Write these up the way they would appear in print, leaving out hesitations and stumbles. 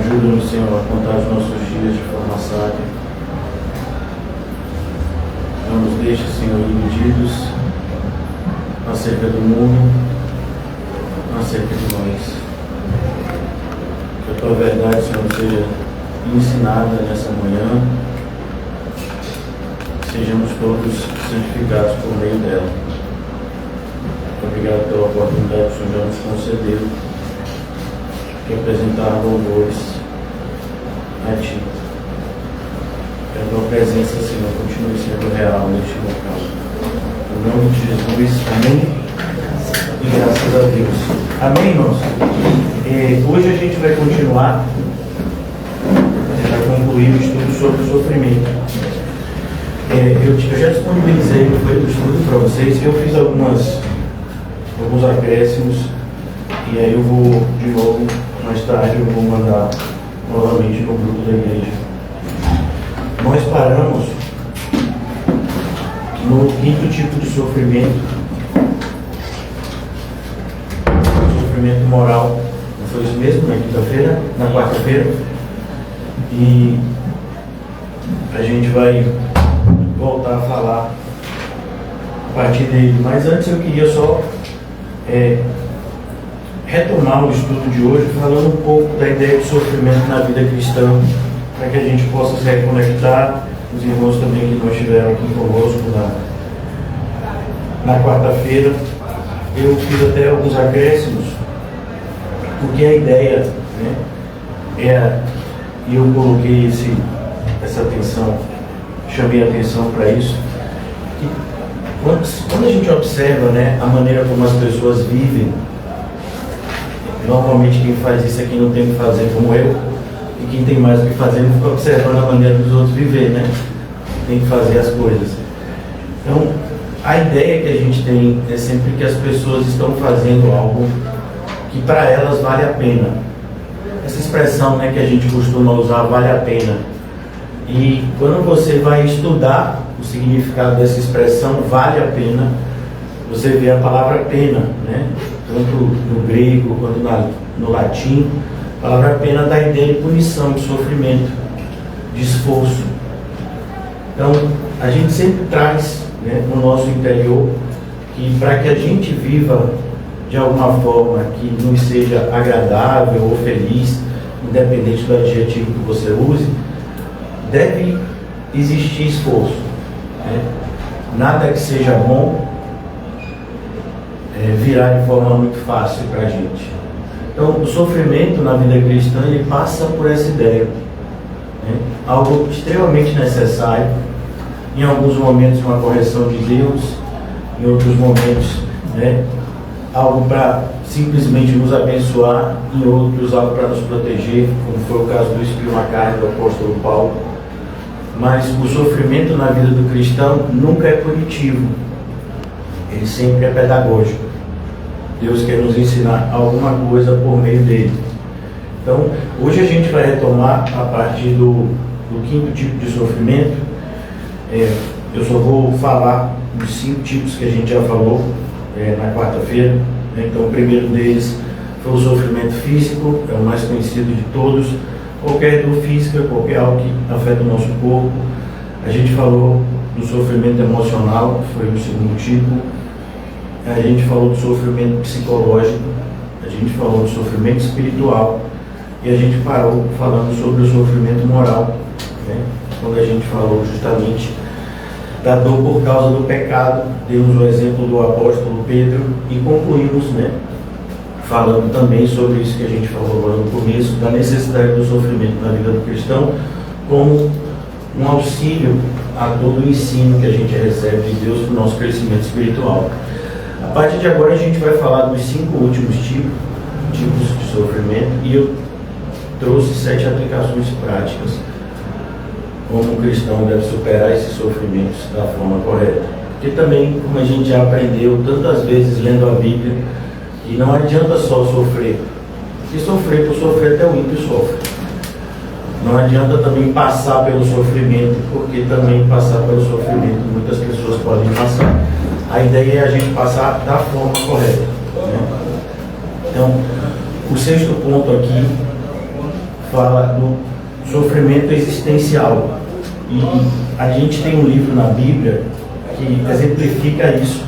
Ajuda-nos, Senhor, a contar os nossos dias de forma sábia. Não nos deixe, Senhor, iludidos acerca do mundo, acerca de nós. Que a Tua verdade, Senhor, seja ensinada nessa manhã, que sejamos todos santificados por meio dela. Obrigado pela oportunidade que o Senhor já nos concedeu de apresentar louvores a Ti. Que a Tua presença, Senhor, continue sendo real neste local. Em nome de Jesus, amém? E graças a Deus. Amém, irmãos? Hoje a gente vai continuar, já concluir o estudo sobre o sofrimento. Eu já disponibilizei o estudo para vocês, eu fiz alguns acréscimos, e aí eu vou, de novo, mais tarde, eu vou mandar novamente no grupo da igreja. Nós paramos no quinto tipo de sofrimento, o sofrimento moral. Não foi isso mesmo? Na quarta-feira. E a gente vai voltar a falar a partir dele. Mas antes eu queria só retomar o estudo de hoje falando um pouco da ideia de sofrimento na vida cristã, para que a gente possa se reconectar. Os irmãos também que não estiveram aqui conosco na quarta-feira, eu fiz até alguns acréscimos, porque a ideia, e eu coloquei essa atenção, chamei a atenção para isso, que quando a gente observa, a maneira como as pessoas vivem, normalmente quem faz isso aqui não tem o que fazer como eu, e quem tem mais o que fazer não fica observando a maneira dos outros viver, tem que fazer as coisas. Então, a ideia que a gente tem é sempre que as pessoas estão fazendo algo que para elas vale a pena. Essa expressão que a gente costuma usar, vale a pena. E quando você vai estudar o significado dessa expressão, vale a pena, você vê a palavra pena, tanto no grego quanto no latim. A palavra pena dá a ideia de punição, de sofrimento, de esforço. Então, a gente sempre traz no nosso interior que para que a gente viva de alguma forma que nos seja agradável ou feliz, independente do adjetivo que você use, deve existir esforço. Nada que seja bom virá de forma muito fácil para a gente. Então, o sofrimento na vida cristã, ele passa por essa ideia. Algo extremamente necessário. Em alguns momentos, uma correção de Deus. Em outros momentos, algo para simplesmente nos abençoar. Em outros, algo para nos proteger, como foi o caso do espinho na carne do apóstolo Paulo. Mas o sofrimento na vida do cristão nunca é punitivo. Ele sempre é pedagógico. Deus quer nos ensinar alguma coisa por meio dele. Então, hoje a gente vai retomar a partir do quinto tipo de sofrimento. Eu só vou falar dos 5 tipos que a gente já falou na quarta-feira. Então, o primeiro deles foi o sofrimento físico, é o mais conhecido de todos. Qualquer dor física, qualquer algo que afeta o nosso corpo. A gente falou do sofrimento emocional, que foi o segundo tipo. A gente falou do sofrimento psicológico, a gente falou do sofrimento espiritual e a gente parou falando sobre o sofrimento moral, quando a gente falou justamente da dor por causa do pecado. Demos o exemplo do apóstolo Pedro e concluímos, falando também sobre isso que a gente falou agora no começo, da necessidade do sofrimento na vida do cristão como um auxílio a todo o ensino que a gente recebe de Deus para o nosso crescimento espiritual. A partir de agora a gente vai falar dos 5 últimos tipos de sofrimento, e eu trouxe 7 aplicações práticas como um cristão deve superar esses sofrimentos da forma correta. Porque também, como a gente já aprendeu tantas vezes lendo a Bíblia, que não adianta só sofrer, porque sofrer por sofrer até o ímpio sofre. Não adianta também passar pelo sofrimento, porque também passar pelo sofrimento muitas pessoas podem passar. A ideia é a gente passar da forma correta. Então, o 6º ponto aqui fala do sofrimento existencial. E a gente tem um livro na Bíblia que exemplifica isso,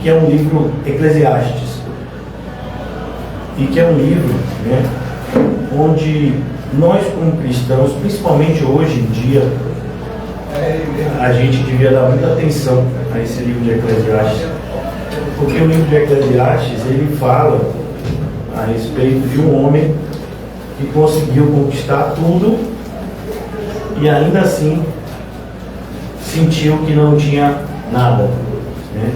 que é um livro Eclesiastes. E que é um livro, né, onde nós como cristãos, principalmente hoje em dia, a gente devia dar muita atenção a esse livro de Eclesiastes, porque o livro de Eclesiastes, ele fala a respeito de um homem que conseguiu conquistar tudo e ainda assim sentiu que não tinha nada, né?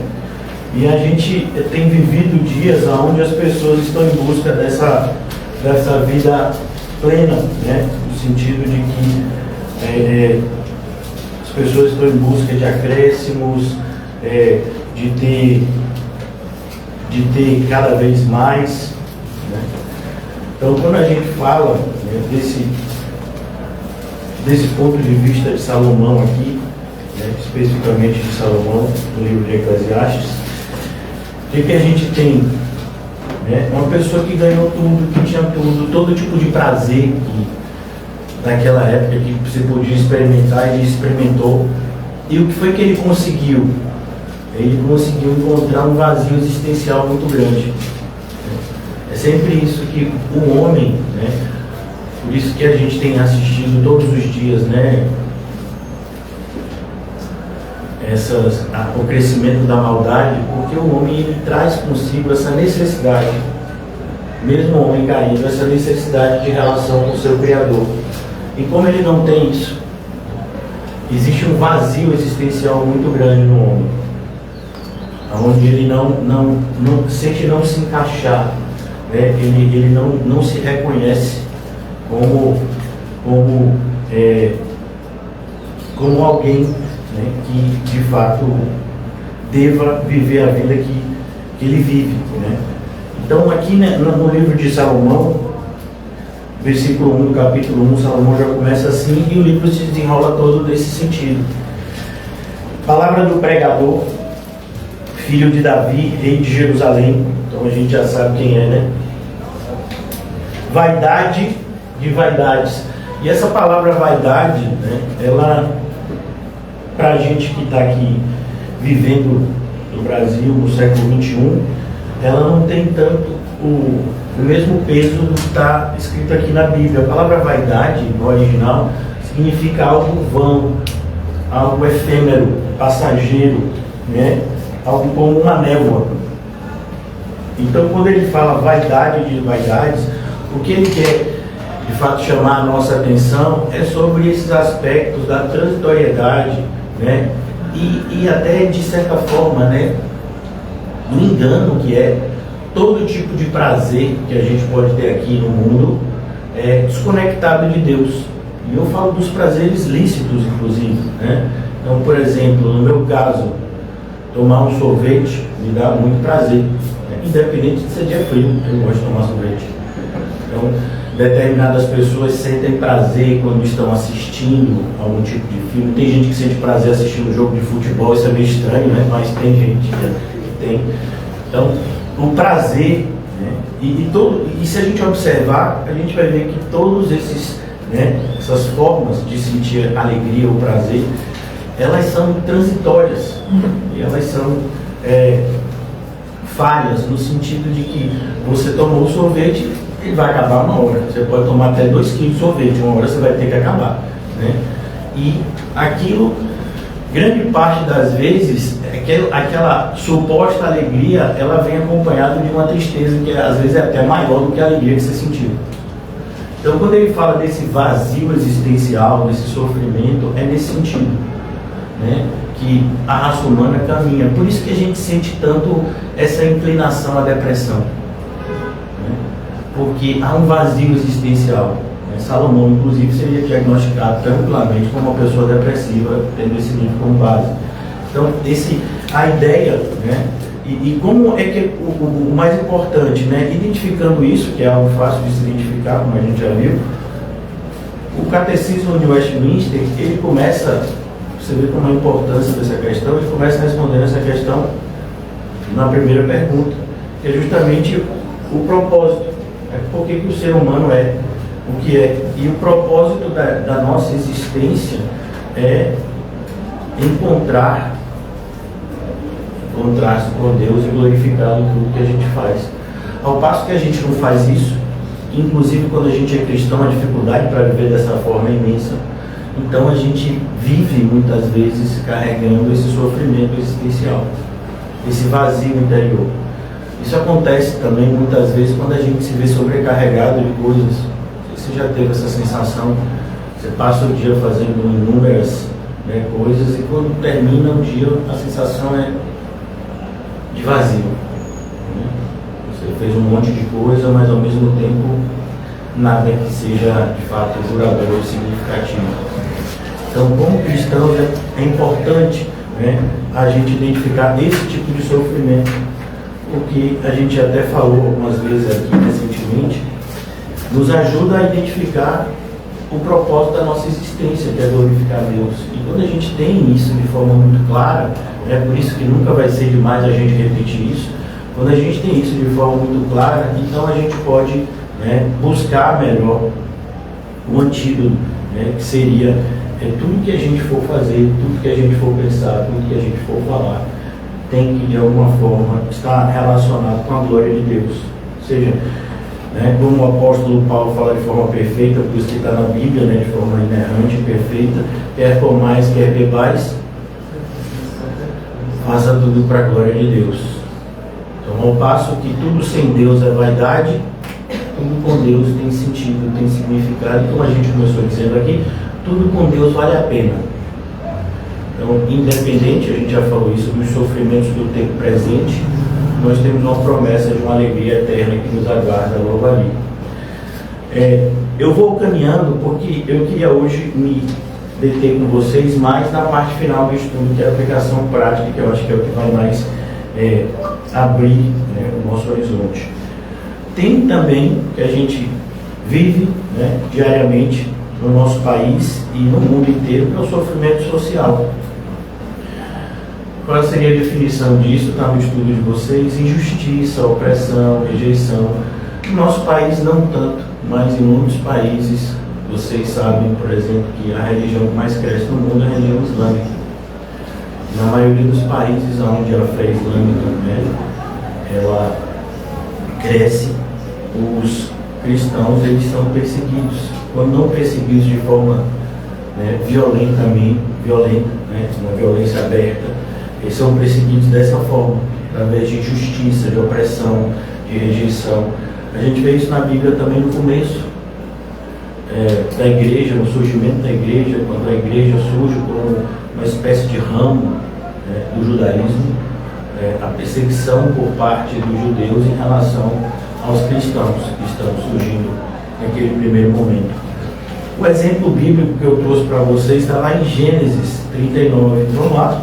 E a gente tem vivido dias onde as pessoas estão em busca dessa vida plena, né? No sentido de que as pessoas estão em busca de acréscimos, de ter cada vez mais, né? Então, quando a gente fala, né, desse ponto de vista de Salomão aqui, né, especificamente de Salomão, no livro de Eclesiastes, o que a gente tem? Né? Uma pessoa que ganhou tudo, que tinha tudo, todo tipo de prazer que naquela época que você podia experimentar, ele experimentou. E o que foi que ele conseguiu? Ele conseguiu encontrar um vazio existencial muito grande. É sempre isso que o homem, né? Por isso que a gente tem assistido todos os dias, né, o crescimento da maldade, porque o homem ele traz consigo essa necessidade, mesmo o homem caído, essa necessidade de relação com o seu Criador. E como ele não tem isso, existe um vazio existencial muito grande no homem, onde ele não sente não se encaixar, né? Ele não se reconhece como alguém, né, que de fato deva viver a vida que ele vive, né? Então aqui, né, no livro de Salomão, versículo 1 do capítulo 1, Salomão já começa assim e o livro se desenrola todo nesse sentido. Palavra do pregador, filho de Davi, rei de Jerusalém. Então a gente já sabe quem é, né? Vaidade de vaidades. E essa palavra vaidade, né, ela, para a gente que está aqui vivendo no Brasil no século XXI, ela não tem tanto o mesmo peso do que está escrito aqui na Bíblia. A palavra vaidade, no original, significa algo vão, algo efêmero, passageiro, né? Algo como uma névoa. Então, quando ele fala vaidade de vaidades, o que ele quer de fato chamar a nossa atenção é sobre esses aspectos da transitoriedade, né? E até de certa forma, né, do engano que é todo tipo de prazer que a gente pode ter aqui no mundo desconectado de Deus. E eu falo dos prazeres lícitos, inclusive, né? Então, por exemplo, no meu caso, tomar um sorvete me dá muito prazer, né? Independente de ser dia frio, eu gosto de tomar sorvete. Então, determinadas pessoas sentem prazer quando estão assistindo algum tipo de filme. Tem gente que sente prazer assistindo um jogo de futebol, isso é meio estranho, né? Mas tem gente que tem. Então, o prazer, né? E se a gente observar, a gente vai ver que todos essas formas de sentir alegria ou prazer, elas são transitórias e elas são falhas, no sentido de que você tomou o sorvete, ele vai acabar uma hora. Você pode tomar até 2 kg de sorvete, uma hora você vai ter que acabar, né? E aquilo, grande parte das vezes, aquela suposta alegria, ela vem acompanhada de uma tristeza que às vezes é até maior do que a alegria que você sentiu. Então, quando ele fala desse vazio existencial, desse sofrimento, é nesse sentido, né, que a raça humana caminha. Por isso que a gente sente tanto essa inclinação à depressão, né? Porque há um vazio existencial, né? Salomão, inclusive, seria diagnosticado tranquilamente como uma pessoa depressiva, tendo esse livro como base. Então, a ideia, né? E como é que o mais importante, né? Identificando isso, que é algo fácil de se identificar, como a gente já viu, o Catecismo de Westminster, ele começa, você vê como a importância dessa questão, ele começa respondendo essa questão na primeira pergunta, que é justamente o propósito, né? Por que o ser humano é o que é. E o propósito da nossa existência é encontrar-se com Deus e glorificá-lo em tudo que a gente faz. Ao passo que a gente não faz isso, inclusive quando a gente é cristão, a dificuldade para viver dessa forma é imensa. Então a gente vive muitas vezes carregando esse sofrimento existencial, esse vazio interior. Isso acontece também muitas vezes quando a gente se vê sobrecarregado de coisas. Não sei se você já teve essa sensação. Você passa o dia fazendo inúmeras coisas e quando termina o dia a sensação é de vazio. Você fez um monte de coisa, mas ao mesmo tempo nada que seja de fato duradouro e significativo. Então, como cristãos, é importante a gente identificar esse tipo de sofrimento, porque a gente até falou algumas vezes aqui recentemente, nos ajuda a identificar o propósito da nossa existência, que é glorificar Deus. E quando a gente tem isso de forma muito clara, é por isso que nunca vai ser demais a gente repetir isso. Quando a gente tem isso de forma muito clara, então a gente pode buscar melhor o antídoto, que seria tudo que a gente for fazer, tudo que a gente for pensar, tudo que a gente for falar, tem que de alguma forma estar relacionado com a glória de Deus. Ou seja, como o apóstolo Paulo fala de forma perfeita, por isso que está na Bíblia, de forma inerrante e perfeita, quer comais, quer bebais, faça tudo para a glória de Deus. Então, ao passo que tudo sem Deus é vaidade, tudo com Deus tem sentido, tem significado. Como a gente começou dizendo aqui, tudo com Deus vale a pena. Então, independente, a gente já falou isso, dos sofrimentos do tempo presente, nós temos uma promessa de uma alegria eterna que nos aguarda logo ali. Eu vou caminhando porque eu queria hoje me deter com vocês mais na parte final do estudo, que é a aplicação prática, que eu acho que é o que vai mais abrir o nosso horizonte. Tem também que a gente vive diariamente no nosso país e no mundo inteiro, que é o sofrimento social. Qual seria a definição disso? Está no estudo de vocês: injustiça, opressão, rejeição. No nosso país não tanto, mas em muitos países vocês sabem, por exemplo, que a religião que mais cresce no mundo é a religião islâmica. Na maioria dos países onde a fé islâmica ela cresce, os cristãos eles são perseguidos. Quando não perseguidos de forma violenta, uma violência aberta, eles são perseguidos dessa forma, através de injustiça, de opressão, de rejeição. A gente vê isso na Bíblia também no começo da igreja, no surgimento da igreja, quando a igreja surge como uma espécie de ramo do judaísmo, a perseguição por parte dos judeus em relação aos cristãos que estão surgindo naquele primeiro momento. O exemplo bíblico que eu trouxe para vocês está lá em Gênesis 39. Vamos lá.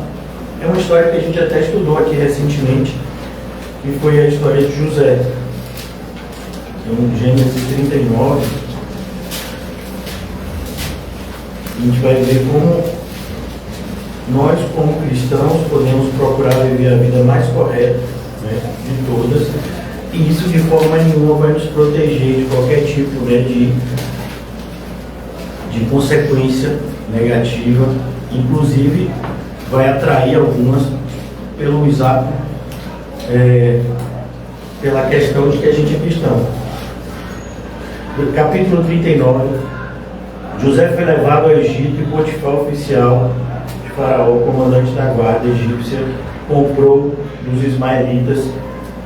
É uma história que a gente até estudou aqui recentemente, que foi a história de José. Então, Gênesis 39, a gente vai ver como nós, como cristãos, podemos procurar viver a vida mais correta de todas, e isso de forma nenhuma vai nos proteger de qualquer tipo de consequência negativa, inclusive vai atrair algumas pelo exato pela questão de que a gente é cristão. No capítulo 39, José foi levado ao Egito e Potifar, oficial de Faraó, comandante da guarda egípcia, comprou dos ismaelitas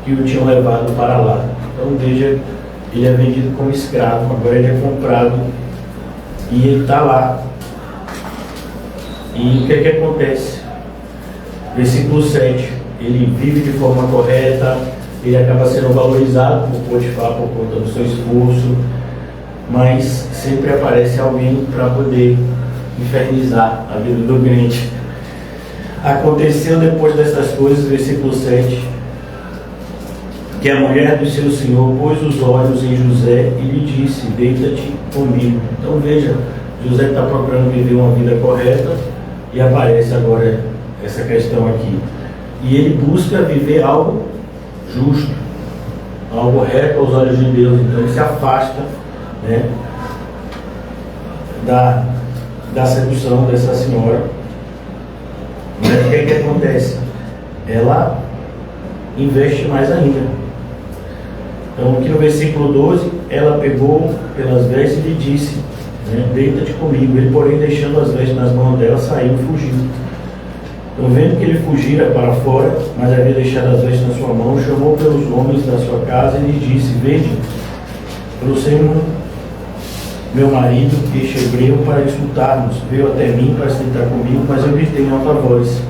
que o tinham levado para lá. Então veja, ele é vendido como escravo, agora ele é comprado e ele está lá. E o que acontece? Versículo 7, ele vive de forma correta, ele acaba sendo valorizado por Potifar por conta do seu esforço, mas sempre aparece alguém para poder infernizar a vida do crente. Aconteceu depois dessas coisas, versículo 7, que a mulher do seu senhor pôs os olhos em José e lhe disse: deita-te comigo. Então veja, José está procurando viver uma vida correta e aparece agora essa questão aqui. E ele busca viver algo justo, algo reto aos olhos de Deus. Então ele se afasta da sedução dessa senhora. Mas o que é que acontece? Ela investe mais ainda. Então, aqui no versículo 12, ela pegou pelas vestes e lhe disse, né, deita-te comigo. Ele, porém, deixando as vestes nas mãos dela, saiu e fugiu. Então, vendo que ele fugira para fora, mas havia deixado as vestes na sua mão, chamou pelos homens da sua casa e lhe disse, vede, trouxemos meu marido, este hebreu, para insultar-nos. Veio até mim para se deitar comigo, mas eu gritei em alta voz.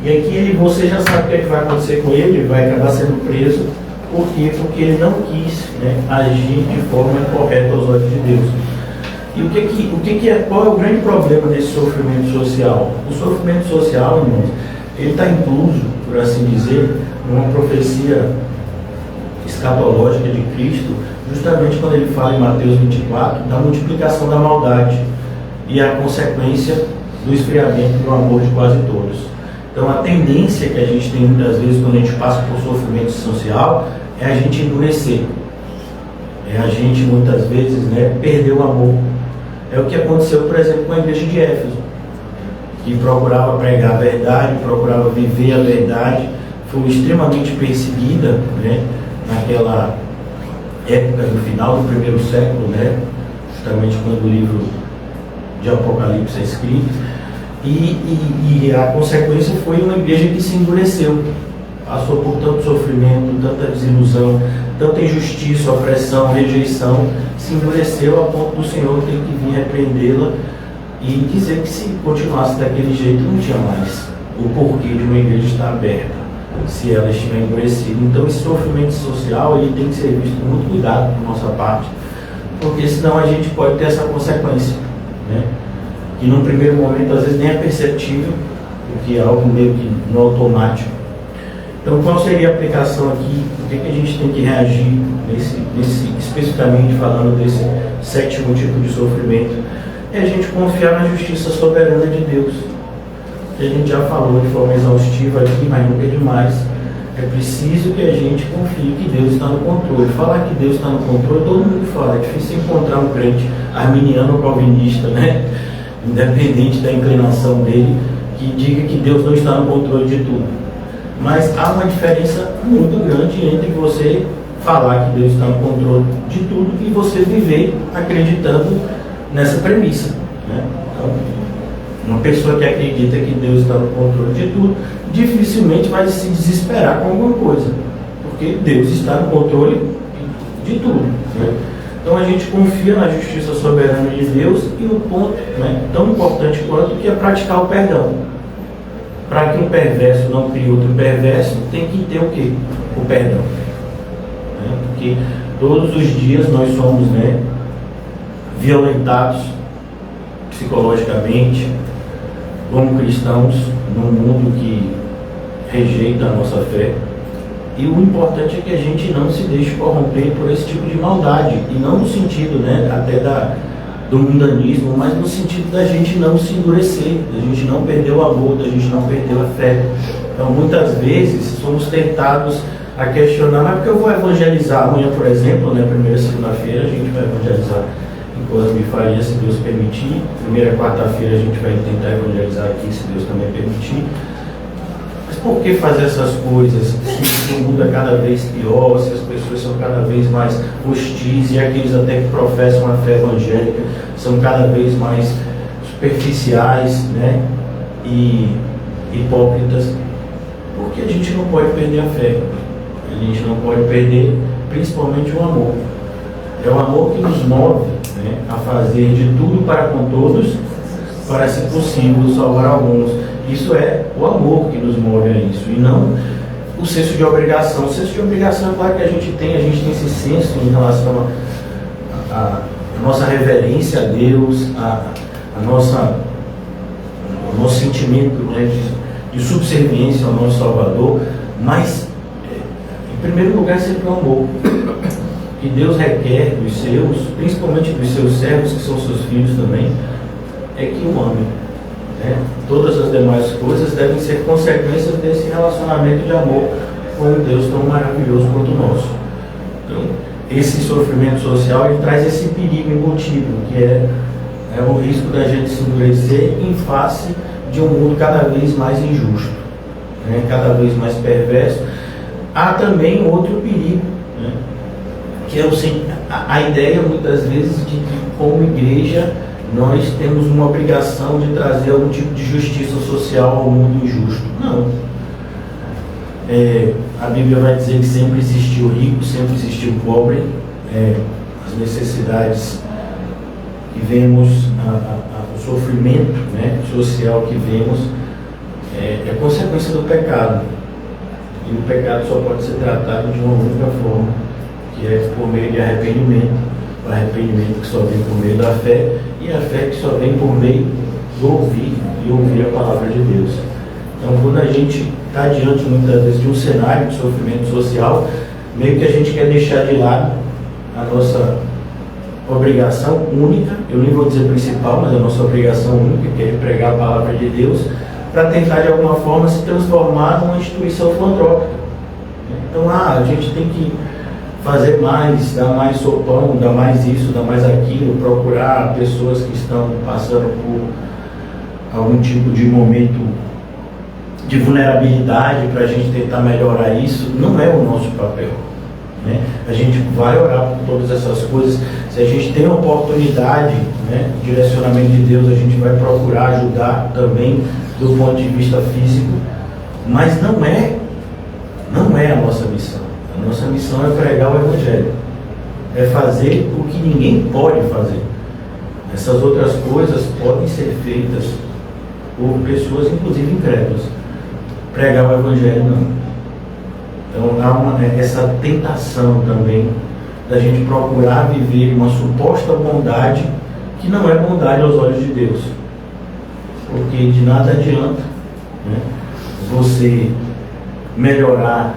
E aqui você já sabe o que, é que vai acontecer com ele, ele vai acabar sendo preso. Por quê? Porque ele não quis, né, agir de forma incorreta aos olhos de Deus. E qual é o grande problema desse sofrimento social? O sofrimento social, irmãos, ele está incluso, por assim dizer, numa profecia escatológica de Cristo, justamente quando ele fala em Mateus 24, da multiplicação da maldade e a consequência do esfriamento do amor de quase todos. Então, a tendência que a gente tem muitas vezes quando a gente passa por sofrimento social é a gente endurecer. É a gente, muitas vezes, né, perder o amor. É o que aconteceu, por exemplo, com a igreja de Éfeso, que procurava pregar a verdade, procurava viver a verdade, foi extremamente perseguida, né, naquela época do final do primeiro século, né, justamente quando o livro de Apocalipse é escrito. E a consequência foi uma igreja que se endureceu, passou por tanto sofrimento, tanta desilusão, tanta injustiça, opressão, rejeição, se endureceu a ponto do Senhor ter que vir repreendê-la e dizer que se continuasse daquele jeito não tinha mais o porquê de uma igreja estar aberta, se ela estiver endurecida. Então esse sofrimento social ele tem que ser visto com muito cuidado por nossa parte, porque senão a gente pode ter essa consequência, né? Que num primeiro momento às vezes nem é perceptível, porque é algo meio que no automático. Então qual seria a aplicação aqui? O que a gente tem que reagir especificamente falando desse sétimo tipo de sofrimento? É a gente confiar na justiça soberana de Deus. Que a gente já falou de forma exaustiva aqui, mas nunca é demais. É preciso que a gente confie que Deus está no controle. Falar que Deus está no controle, todo mundo fala. É difícil encontrar um crente arminiano ou calvinista, né, independente da inclinação dele, que diga que Deus não está no controle de tudo. Mas há uma diferença muito grande entre você falar que Deus está no controle de tudo e você viver acreditando nessa premissa, né? Então, uma pessoa que acredita que Deus está no controle de tudo dificilmente vai se desesperar com alguma coisa, porque Deus está no controle de tudo, né? Então a gente confia na justiça soberana de Deus e o ponto, né, tão importante quanto, que é praticar o perdão. Para que um perverso não crie outro perverso, tem que ter o quê? O perdão, né? Porque todos os dias nós somos, né, violentados psicologicamente como cristãos num mundo que rejeita a nossa fé. E o importante é que a gente não se deixe corromper por esse tipo de maldade, e não no sentido, né, até do mundanismo, mas no sentido da gente não se endurecer, da gente não perder o amor, da gente não perder a fé. Então muitas vezes somos tentados a questionar, mas porque eu vou evangelizar amanhã, por exemplo, né, primeira segunda-feira a gente vai evangelizar em Cosme Faria, se Deus permitir. Primeira quarta-feira a gente vai tentar evangelizar aqui, se Deus também permitir. Mas por que fazer essas coisas? Se o mundo é cada vez pior, se as pessoas são cada vez mais hostis, e aqueles até que professam a fé evangélica são cada vez mais superficiais, né, e hipócritas. Porque a gente não pode perder a fé, a gente não pode perder principalmente o amor. É o amor que nos move, né, a fazer de tudo para com todos, para, se possível, salvar alguns. Isso é o amor que nos move a isso, e não o senso de obrigação. O senso de obrigação, é claro que a gente tem esse senso em relação a nossa reverência a Deus, o nosso sentimento, né, de subserviência ao nosso Salvador, mas, em primeiro lugar, sempre o amor que Deus requer dos seus, principalmente dos seus servos, que são seus filhos também, é que o amem. Todas as demais coisas devem ser consequências desse relacionamento de amor com um Deus tão maravilhoso quanto o nosso. Então, esse sofrimento social ele traz esse perigo embutido, que é É o risco da gente se endurecer em face de um mundo cada vez mais injusto, né? Cada vez mais perverso. Há também outro perigo, né? Que é a ideia muitas vezes de que como igreja nós temos uma obrigação de trazer algum tipo de justiça social ao mundo injusto. Não. A Bíblia vai dizer que sempre existiu rico, sempre existiu pobre. As necessidades que vemos, o sofrimento, né, social que vemos é consequência do pecado. E o pecado só pode ser tratado de uma única forma, que é por meio de arrependimento. O arrependimento que só vem por meio da fé, e a fé que só vem por meio do ouvir e ouvir a palavra de Deus. Então, quando a gente está diante muitas vezes de um cenário de sofrimento social, meio que a gente quer deixar de lado a nossa obrigação única, eu nem vou dizer principal, mas a nossa obrigação única, que é pregar a palavra de Deus, para tentar de alguma forma se transformar numa instituição filantrópica. Então, a gente tem que fazer mais, dar mais sopão, dar mais isso, dar mais aquilo, procurar pessoas que estão passando por algum tipo de momento de vulnerabilidade para a gente tentar melhorar isso. Não é o nosso papel, né? A gente vai orar por todas essas coisas. Se a gente tem a oportunidade, né, direcionamento de Deus, a gente vai procurar ajudar também do ponto de vista físico, mas não é a nossa missão. A nossa missão é pregar o Evangelho, é fazer o que ninguém pode fazer. Essas outras coisas podem ser feitas por pessoas, inclusive incrédulas. Pregar o Evangelho não. Então há essa tentação também da gente procurar viver uma suposta bondade que não é bondade aos olhos de Deus, porque de nada adianta, né, você melhorar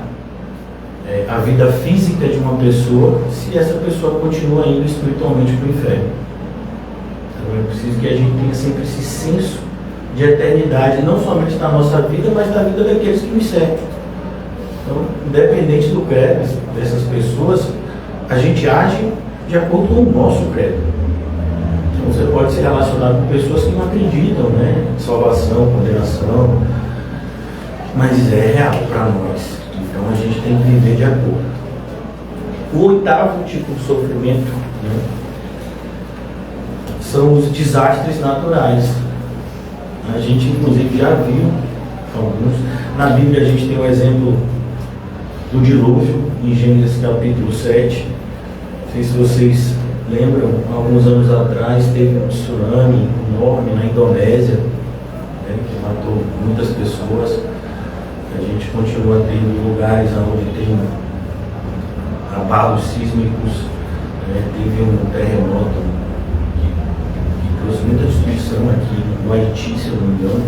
a vida física de uma pessoa se essa pessoa continua indo espiritualmente para o inferno. Então é preciso que a gente tenha sempre esse senso de eternidade, não somente da nossa vida, mas da vida daqueles que nos cercam. Então, independente do credo dessas pessoas, a gente age de acordo com o nosso credo. Então você pode se relacionar com pessoas que não acreditam, né, em salvação, condenação, mas é real para nós. Então a gente tem que viver de acordo. O oitavo tipo de sofrimento, né, são os desastres naturais. A gente inclusive já viu alguns. Na Bíblia a gente tem o exemplo do dilúvio, em Gênesis capítulo 7. Não sei se vocês lembram, alguns anos atrás teve um tsunami enorme na Indonésia, né, que matou muitas pessoas. A gente continua tendo lugares onde tem abalos sísmicos, né? Teve um terremoto que trouxe muita destruição aqui no Haiti, se eu não me engano,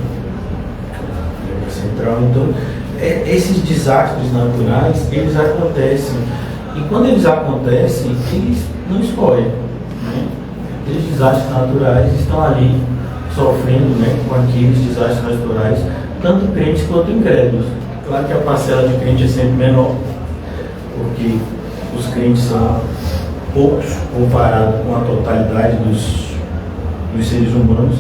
na central. Então, esses desastres naturais, eles acontecem. E quando eles acontecem, eles não escolhem, né? Aqueles desastres naturais estão ali sofrendo, né, com aqueles desastres naturais, tanto crentes quanto incrédulos. Claro que a parcela de crente é sempre menor, porque os crentes são poucos comparado com a totalidade dos seres humanos,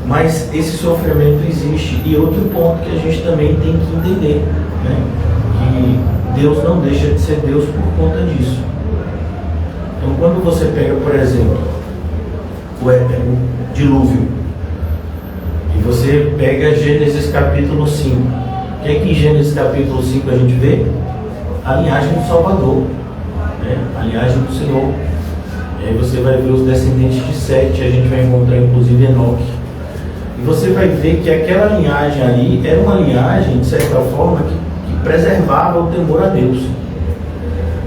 mas esse sofrimento existe. E outro ponto que a gente também tem que entender, né, que Deus não deixa de ser Deus por conta disso. Então, quando você pega, por exemplo, o dilúvio, e você pega Gênesis capítulo 5, o que é que em Gênesis capítulo 5 a gente vê? A linhagem do Salvador, né? A linhagem do Senhor. E aí você vai ver os descendentes de Sete, a gente vai encontrar inclusive Enoque. E você vai ver que aquela linhagem ali era uma linhagem, de certa forma, que preservava o temor a Deus.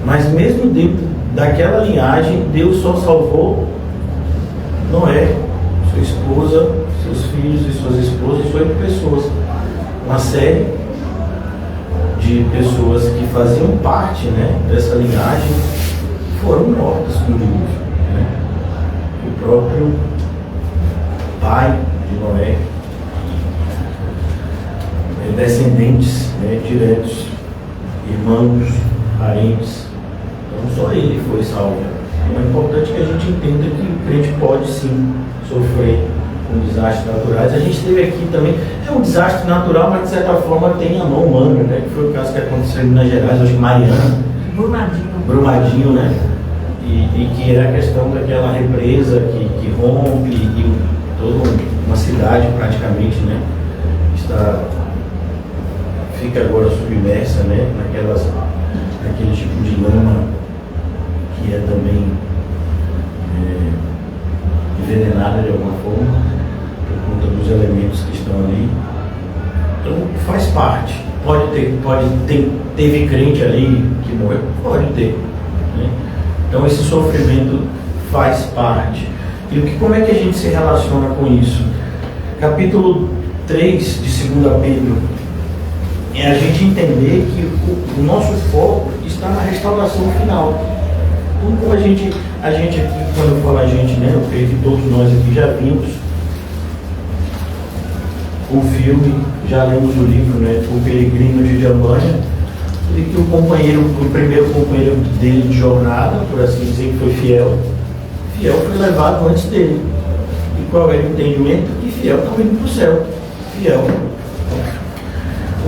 Mas mesmo dentro daquela linhagem, Deus só salvou Noé, sua esposa, seus filhos e suas esposas, 8 pessoas. Uma série de pessoas que faziam parte, né, dessa linhagem foram mortas com o dilúvio, né? O próprio pai de Noé, descendentes, né, diretos, irmãos, parentes. Então só ele foi salvo. Então é importante que a gente entenda que o crente pode sim sofrer com desastres naturais. A gente teve aqui também, é um desastre natural, mas de certa forma tem a mão humana, né? Que foi o caso que aconteceu em Minas Gerais, acho que Mariana. Brumadinho, né? E que é a questão daquela represa que rompe e toda uma cidade praticamente, né? Fica agora submersa, né? Naquele tipo de lama que é também envenenada de alguma forma por conta dos elementos que estão ali. Então faz parte. Teve crente ali que morreu? Pode ter. Né? Então esse sofrimento faz parte. E como é que a gente se relaciona com isso? Capítulo 3 de 2 Pedro é a gente entender que o nosso foco está na restauração final. Então, como a gente aqui, quando eu falo a gente, né, eu creio que todos nós aqui já vimos o filme, já lemos o livro, né, O Peregrino de Jambanha, e que o primeiro companheiro dele de jornada, por assim dizer, que foi Fiel foi levado antes dele. E qual era o entendimento? Que Fiel estava indo para o céu. Fiel.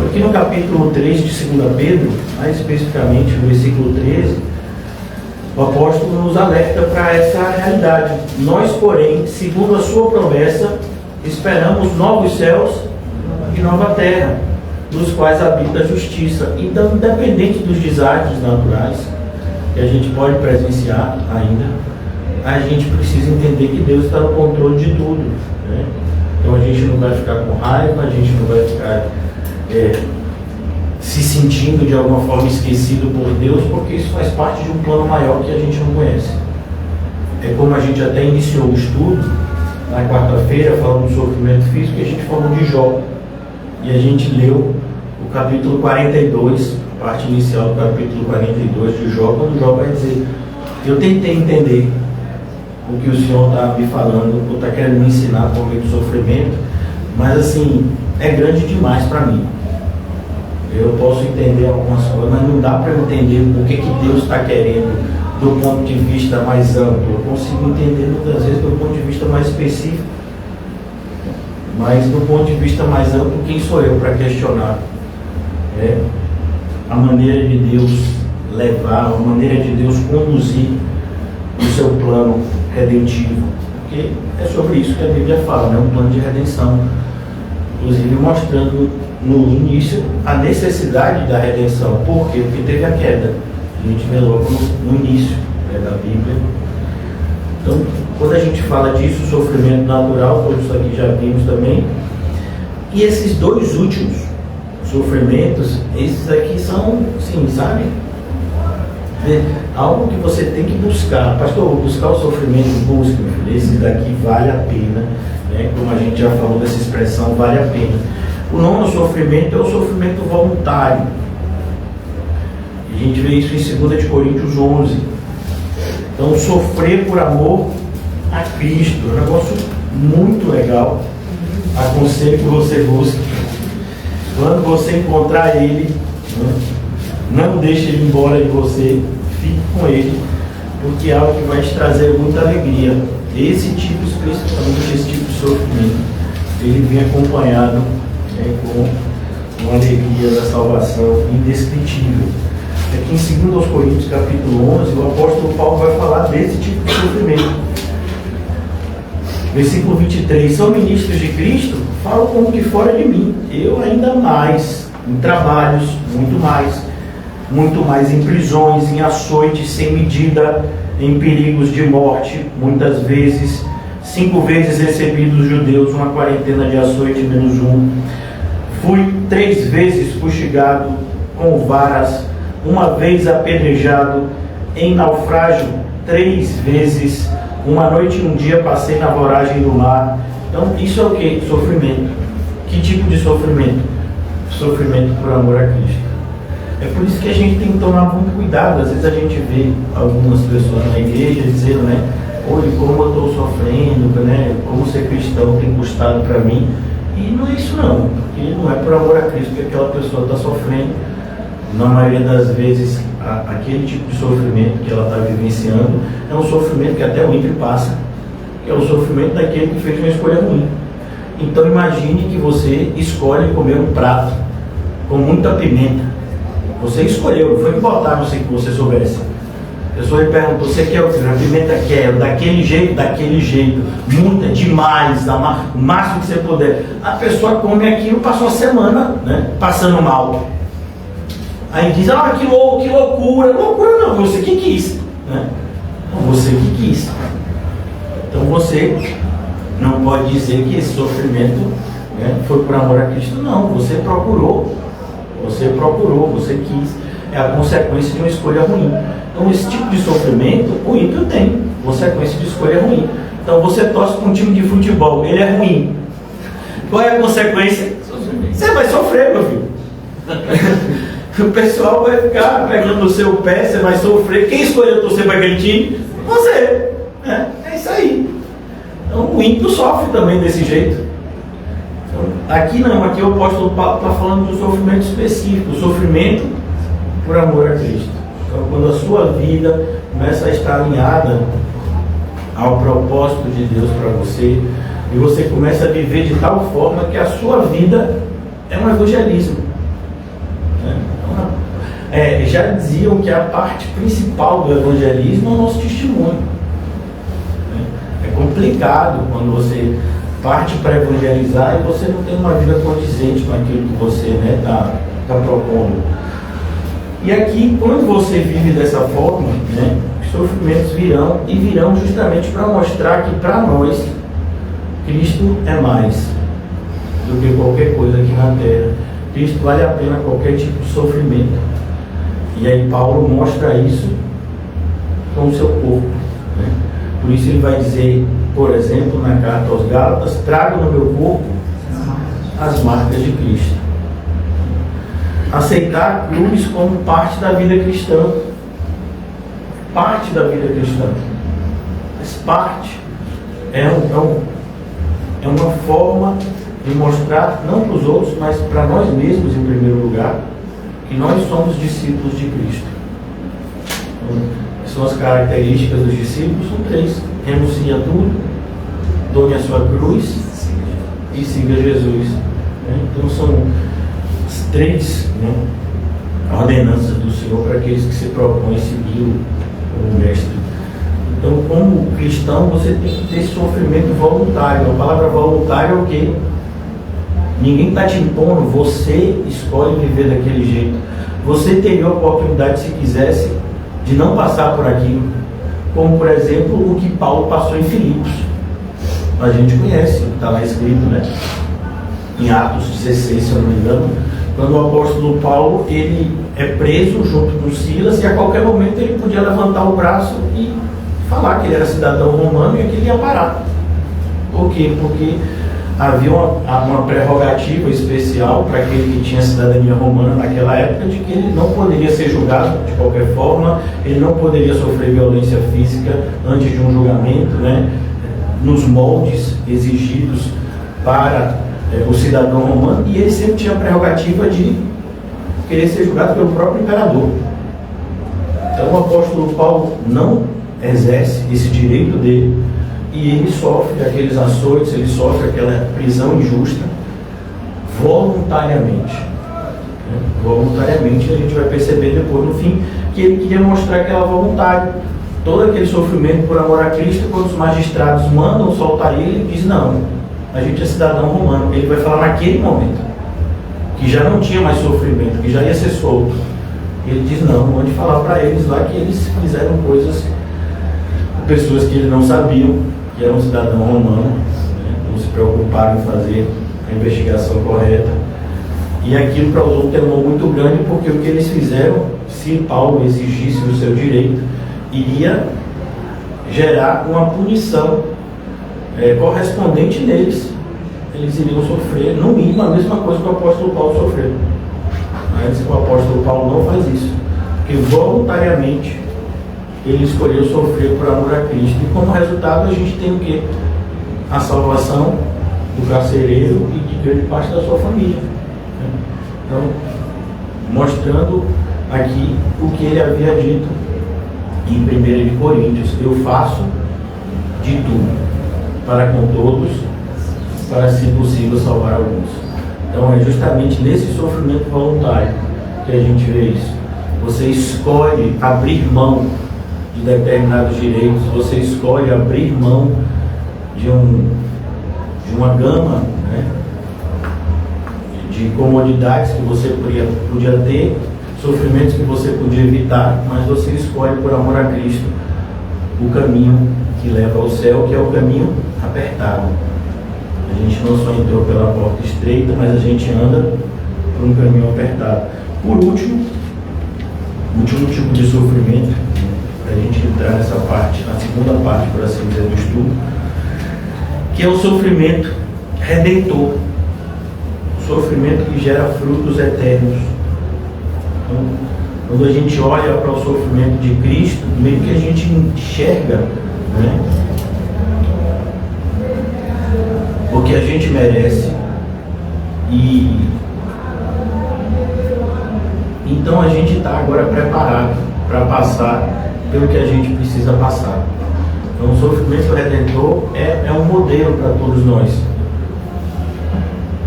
Aqui no capítulo 3 de 2 Pedro, mais especificamente no versículo 13, o apóstolo nos alerta para essa realidade. Nós, porém, segundo a sua promessa, esperamos novos céus e nova terra, nos quais habita a justiça. Então, independente dos desastres naturais que a gente pode presenciar ainda, a gente precisa entender que Deus está no controle de tudo, né? Então a gente não vai ficar com raiva, a gente não vai ficar se sentindo de alguma forma esquecido por Deus, porque isso faz parte de um plano maior que a gente não conhece. É como a gente até iniciou o estudo na quarta-feira, falando do sofrimento físico, e a gente falou de Jó. E a gente leu o capítulo 42, a parte inicial do capítulo 42 de Jó, quando Jó vai dizer: eu tentei entender o que o Senhor está me falando, ou está querendo me ensinar por meio do sofrimento, mas assim, é grande demais para mim. Eu posso entender algumas coisas, mas não dá para eu entender o que Deus está querendo do ponto de vista mais amplo. Eu consigo entender muitas vezes do ponto de vista mais específico, mas do ponto de vista mais amplo, quem sou eu para questionar a maneira de Deus levar, a maneira de Deus conduzir o seu plano redentivo? Porque é sobre isso que a Bíblia fala, né? Um plano de redenção, inclusive mostrando no início a necessidade da redenção. Por quê? Porque teve a queda. A gente vê logo no início, né, da Bíblia. Então, quando a gente fala disso, sofrimento natural, todos isso aqui já vimos também. E esses dois últimos sofrimentos, esses aqui são, sim, sabe? Algo que você tem que buscar. Pastor, buscar o sofrimento, busque, meu filho. Esse daqui vale a pena, né? Como a gente já falou dessa expressão, vale a pena. O nono sofrimento é o sofrimento voluntário. A gente vê isso em 2 Coríntios 11. Então, sofrer por amor a Cristo é um negócio muito legal. Aconselho que você busque. Quando você encontrar Ele, não deixe Ele embora de você, fique com Ele, porque é algo que vai te trazer muita alegria. Esse tipo, especificamente esse tipo de sofrimento, ele vem acompanhado, né, com uma alegria da salvação indescritível. Aqui em 2 Coríntios capítulo 11, o apóstolo Paulo vai falar desse tipo de sofrimento. Versículo 23, são ministros de Cristo? Falam como que fora de mim. Eu ainda mais, em trabalhos, muito mais em prisões, em açoites sem medida, em perigos de morte, muitas vezes. 5 vezes recebi dos judeus uma quarentena de açoite menos um. Fui 3 vezes fustigado com varas, 1 vez apedrejado, em naufrágio 3 vezes, 1 noite e 1 dia passei na voragem do mar. Então isso é o que? Sofrimento. Que tipo de sofrimento? Sofrimento por amor a Cristo. É por isso que a gente tem que tomar muito cuidado. Às vezes a gente vê algumas pessoas na igreja dizendo, né, olha como eu estou sofrendo, né, como ser cristão tem custado para mim. E não é isso não, porque não é por amor a Cristo que aquela pessoa está sofrendo. Na maioria das vezes aquele tipo de sofrimento que ela está vivenciando é um sofrimento que até o ímpio passa, que é o sofrimento daquele que fez uma escolha ruim. Então imagine que você escolhe comer um prato com muita pimenta. Você escolheu, não foi que botaram sem que você soubesse. A pessoa lhe perguntou, você quer o que? A pimenta quer, daquele jeito, muita, demais, o máximo que você puder. A pessoa come aquilo, passou uma semana, né, passando mal. Aí diz, que loucura. Loucura não, você que quis, né? Você que quis. Então você não pode dizer que esse sofrimento, né, foi por amor a Cristo. Não, você procurou, você quis. É a consequência de uma escolha ruim. Então esse tipo de sofrimento, o ímpio tem, consequência de escolha ruim. Então você torce para um time de futebol, ele é ruim. Qual é a consequência? Você vai sofrer, meu filho. O pessoal vai ficar pegando no seu pé, você vai sofrer. Quem escolheu torcer para aquele time? Você. É isso aí. Então o ímpio sofre também desse jeito. Então, aqui não, aqui o apóstolo Paulo está falando de um sofrimento específico, o sofrimento por amor a Cristo. Então quando a sua vida começa a estar alinhada ao propósito de Deus para você, e você começa a viver de tal forma que a sua vida é um evangelismo. Já diziam que a parte principal do evangelismo é o nosso testemunho. É complicado quando você parte para evangelizar e você não tem uma vida condizente com aquilo que você está propondo. E aqui, quando você vive dessa forma, os sofrimentos virão, e virão justamente para mostrar que para nós Cristo é mais do que qualquer coisa aqui na terra. Cristo vale a pena qualquer tipo de sofrimento. E aí Paulo mostra isso com o seu corpo. Por isso ele vai dizer, por exemplo, na carta aos Gálatas, trago no meu corpo as marcas de Cristo. Aceitar a cruz como parte da vida cristã. Parte da vida cristã. Mas parte é uma forma de mostrar, não para os outros, mas para nós mesmos em primeiro lugar, que nós somos discípulos de Cristo. Então, são as características dos discípulos, são 3. Renuncie a tudo, tome a sua cruz e siga Jesus. Então são as 3 ordenanças do Senhor para aqueles que se propõem seguir o Mestre. Então, como cristão, você tem que ter esse sofrimento voluntário. A palavra voluntário é o quê? Ninguém está te impondo, você escolhe viver daquele jeito. Você teria a oportunidade, se quisesse, de não passar por aquilo. Como, por exemplo, o que Paulo passou em Filipos. A gente conhece, está lá escrito, em Atos 16, se eu não me engano, quando o apóstolo Paulo ele é preso junto com Silas, e a qualquer momento ele podia levantar o braço e falar que ele era cidadão romano e que ele ia parar. Por quê? Porque havia uma prerrogativa especial para aquele que tinha cidadania romana naquela época, de que ele não poderia ser julgado de qualquer forma, ele não poderia sofrer violência física antes de um julgamento, nos moldes exigidos para o cidadão romano, e ele sempre tinha a prerrogativa de querer ser julgado pelo próprio imperador. Então o apóstolo Paulo não exerce esse direito dele, e ele sofre aqueles açoites, ele sofre aquela prisão injusta voluntariamente. Voluntariamente, a gente vai perceber depois no fim que ele queria mostrar que era voluntário. Todo aquele sofrimento por amor a Cristo, quando os magistrados mandam soltar ele diz: não, a gente é cidadão romano. Ele vai falar naquele momento que já não tinha mais sofrimento, que já ia ser solto. Ele diz: não, mande falar para eles lá que eles fizeram coisas, pessoas que eles não sabiam que eram cidadão romano, não se preocuparam em fazer a investigação correta. E aquilo causou um temor muito grande, porque o que eles fizeram, se Paulo exigisse o seu direito, iria gerar uma punição correspondente neles. Eles iriam sofrer, no mínimo, a mesma coisa que o apóstolo Paulo sofreu. Mas o apóstolo Paulo não faz isso, porque voluntariamente ele escolheu sofrer por amor a Cristo. E como resultado, a gente tem o quê? A salvação do carcereiro e de grande parte da sua família. Então, mostrando aqui o que ele havia dito em 1 de Coríntios: eu faço de tudo para com todos, para, se possível, salvar alguns. Então é justamente nesse sofrimento voluntário que a gente vê isso. Você escolhe abrir mão de determinados direitos, você escolhe abrir mão de uma gama, né, de comodidades que você podia ter, sofrimentos que você podia evitar, mas você escolhe, por amor a Cristo, o caminho que leva ao céu, que é o caminho apertado. A gente não só entrou pela porta estreita, mas a gente anda por um caminho apertado. Por último, o último tipo de sofrimento, para a gente entrar nessa parte, na segunda parte, por assim dizer, do estudo, que é o sofrimento redentor, o sofrimento que gera frutos eternos. Então, quando a gente olha para o sofrimento de Cristo, meio que a gente enxerga, né, o que a gente merece, e então a gente está agora preparado para passar pelo que a gente precisa passar. Então o sofrimento redentor é um modelo para todos nós,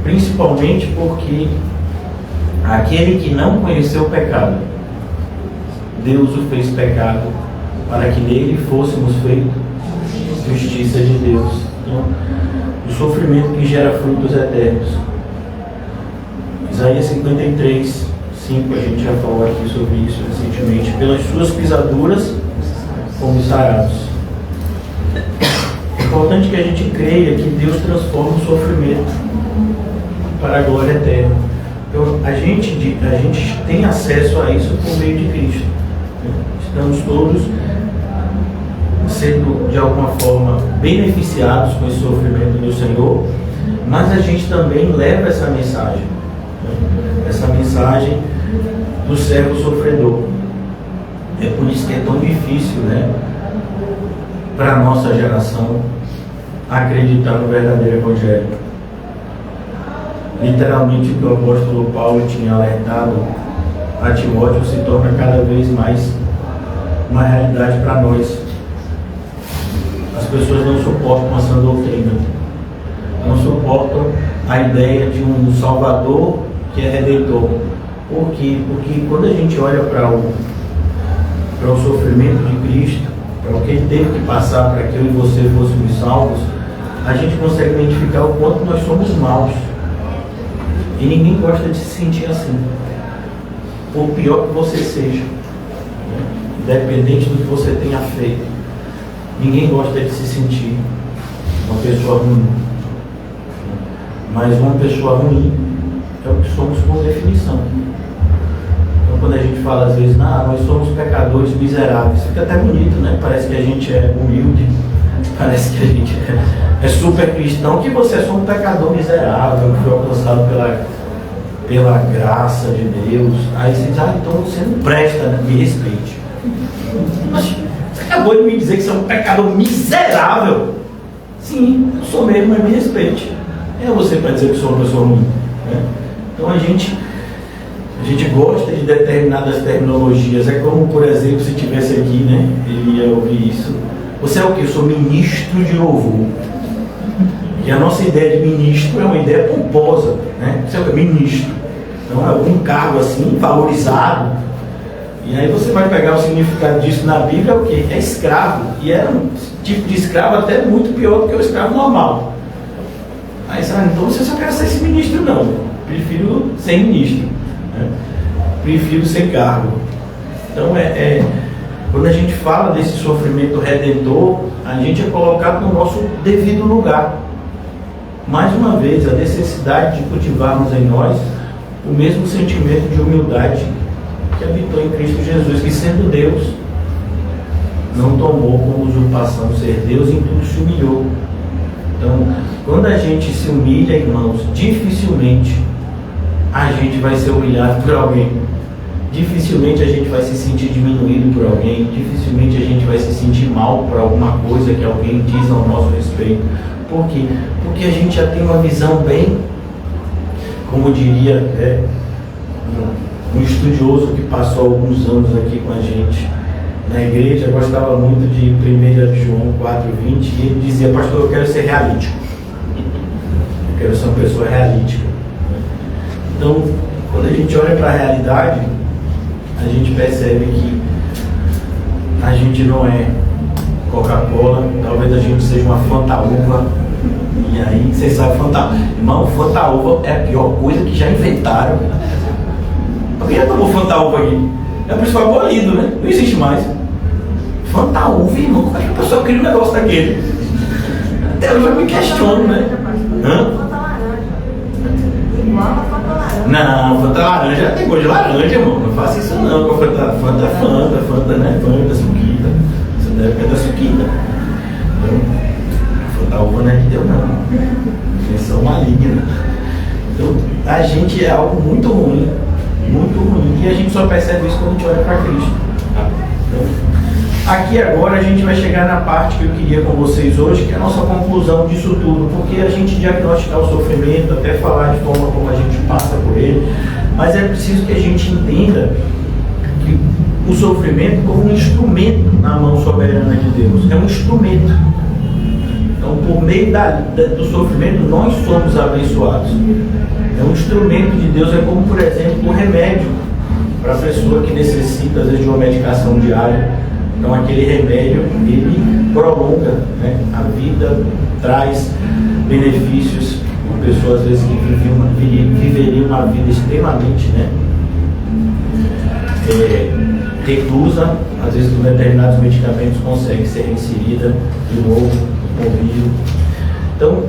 principalmente porque aquele que não conheceu o pecado, Deus o fez pecado para que nele fôssemos feitos justiça de Deus. Então, o sofrimento que gera frutos eternos. Isaías 53, 5, a gente já falou aqui sobre isso recentemente. Pelas suas pisaduras fomos sarados. É importante que a gente creia que Deus transforma o sofrimento para a glória eterna. Então, a gente tem acesso a isso por meio de Cristo. Estamos todos sendo, de alguma forma, beneficiados com esse sofrimento do Senhor, mas a gente também leva essa mensagem, essa mensagem do servo sofredor. É por isso que é tão difícil, né, para a nossa geração acreditar no verdadeiro Evangelho. Literalmente, o que o apóstolo Paulo tinha alertado a Timóteo se torna cada vez mais uma realidade para nós. As pessoas não suportam essa doutrina, não suportam a ideia de um Salvador que é redentor. Por quê? Porque quando a gente olha para o sofrimento de Cristo, para o que Ele teve que passar para que eu e você fôssemos salvos, a gente consegue identificar o quanto nós somos maus. E ninguém gosta de se sentir assim, por pior que você seja, independente do que você tenha feito. Ninguém gosta de se sentir uma pessoa ruim, mas uma pessoa ruim é o que somos por definição. Então, quando a gente fala às vezes, nós somos pecadores miseráveis, fica até bonito, né? Parece que a gente é humilde, parece que a gente é super cristão, que você é só um pecador miserável, que foi alcançado pela graça de Deus. Aí você diz, então você não presta, né? Me respeite. Mas você acabou de me dizer que você é um pecador miserável. Sim, eu sou mesmo, mas me respeite. É você para dizer que sou uma pessoa ruim, né? Então a gente gosta de determinadas terminologias. É como, por exemplo, se tivesse aqui, né, ele ia ouvir isso. Você é o quê? Eu sou ministro de louvor. E a nossa ideia de ministro é uma ideia pomposa, né? Você é o ministro. Então é algum cargo assim, valorizado. E aí você vai pegar o significado disso na Bíblia, é o quê? É escravo. E era um tipo de escravo até muito pior do que o escravo normal. Aí você fala, então você só quer ser esse ministro? Não. Prefiro ser ministro, né? Prefiro ser cargo. Então quando a gente fala desse sofrimento redentor, a gente é colocado no nosso devido lugar. Mais uma vez, a necessidade de cultivarmos em nós o mesmo sentimento de humildade que habitou em Cristo Jesus, que sendo Deus, não tomou como usurpação ser Deus, e em tudo se humilhou. Então, quando a gente se humilha, irmãos, dificilmente a gente vai ser humilhado por alguém. Dificilmente a gente vai se sentir diminuído por alguém. Dificilmente a gente vai se sentir mal por alguma coisa que alguém diz ao nosso respeito. Por quê? Porque a gente já tem uma visão bem, como diria um estudioso que passou alguns anos aqui com a gente na igreja, gostava muito de 1 João 4,20, e ele dizia: pastor, eu quero ser realítico, eu quero ser uma pessoa realítica. Então, quando a gente olha para a realidade, a gente percebe que a gente não é Coca-Cola, talvez a gente seja uma Fantaúva. E aí, vocês sabem, irmão, Fantaúva é a pior coisa que já inventaram. Alguém já tomou Fantaúva aqui? É por isso que foi abolido, né? Não existe mais. Fantaúva, irmão, como é que a pessoa cria um negócio daquele? Até hoje eu me questiono, né? Não, Fanta laranja tem gosto de laranja, irmão. Não faça isso não. Fanta, né? Fanta, suquita. Isso não deve da suquita. Então, Fanta uva não é que deu, não. Invenção maligna. Então, a gente é algo muito ruim. Muito ruim. E a gente só percebe isso quando a gente olha para Cristo. Então, aqui agora a gente vai chegar na parte que eu queria com vocês hoje, que é a nossa conclusão disso tudo, porque a gente diagnosticar o sofrimento, até falar de forma como a gente passa por ele, mas é preciso que a gente entenda que o sofrimento como um instrumento na mão soberana de Deus, é um instrumento. Então, por meio do sofrimento, nós somos abençoados. É um instrumento de Deus, é como, por exemplo, o remédio para a pessoa que necessita, às vezes, de uma medicação diária. Então, aquele remédio, ele prolonga, né, a vida, traz benefícios para pessoas, às vezes, que viveriam uma vida extremamente, né, reclusa, às vezes, com determinados medicamentos, consegue ser inserida de novo, convívio. Então,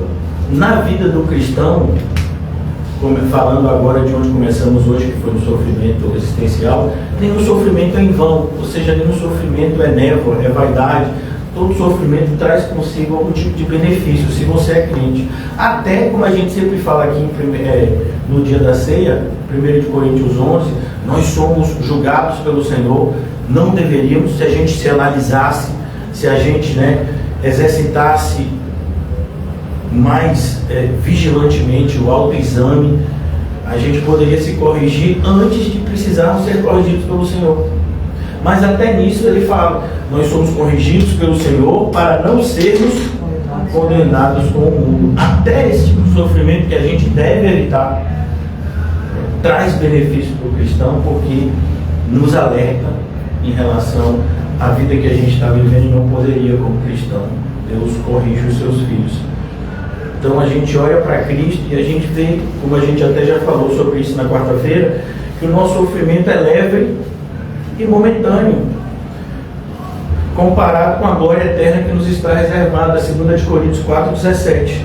na vida do cristão, falando agora de onde começamos hoje, que foi no sofrimento existencial, nenhum sofrimento é em vão, ou seja, nenhum sofrimento é névoa, é vaidade. Todo sofrimento traz consigo algum tipo de benefício, se você é crente. Até, como a gente sempre fala aqui no dia da ceia, 1 Coríntios 11, nós somos julgados pelo Senhor, não deveríamos, se a gente se analisasse, se a gente, né, exercitasse mais vigilantemente o autoexame, a gente poderia se corrigir antes de precisarmos ser corrigidos pelo Senhor. Mas até nisso ele fala: nós somos corrigidos pelo Senhor para não sermos condenados com o mundo. Até esse tipo de sofrimento que a gente deve evitar traz benefício para o cristão, porque nos alerta em relação à vida que a gente está vivendo e não poderia como cristão. Deus corrige os seus filhos. Então a gente olha para Cristo e a gente vê, como a gente até já falou sobre isso na quarta-feira, que o nosso sofrimento é leve e momentâneo, comparado com a glória eterna que nos está reservada, 2 Coríntios 4,17.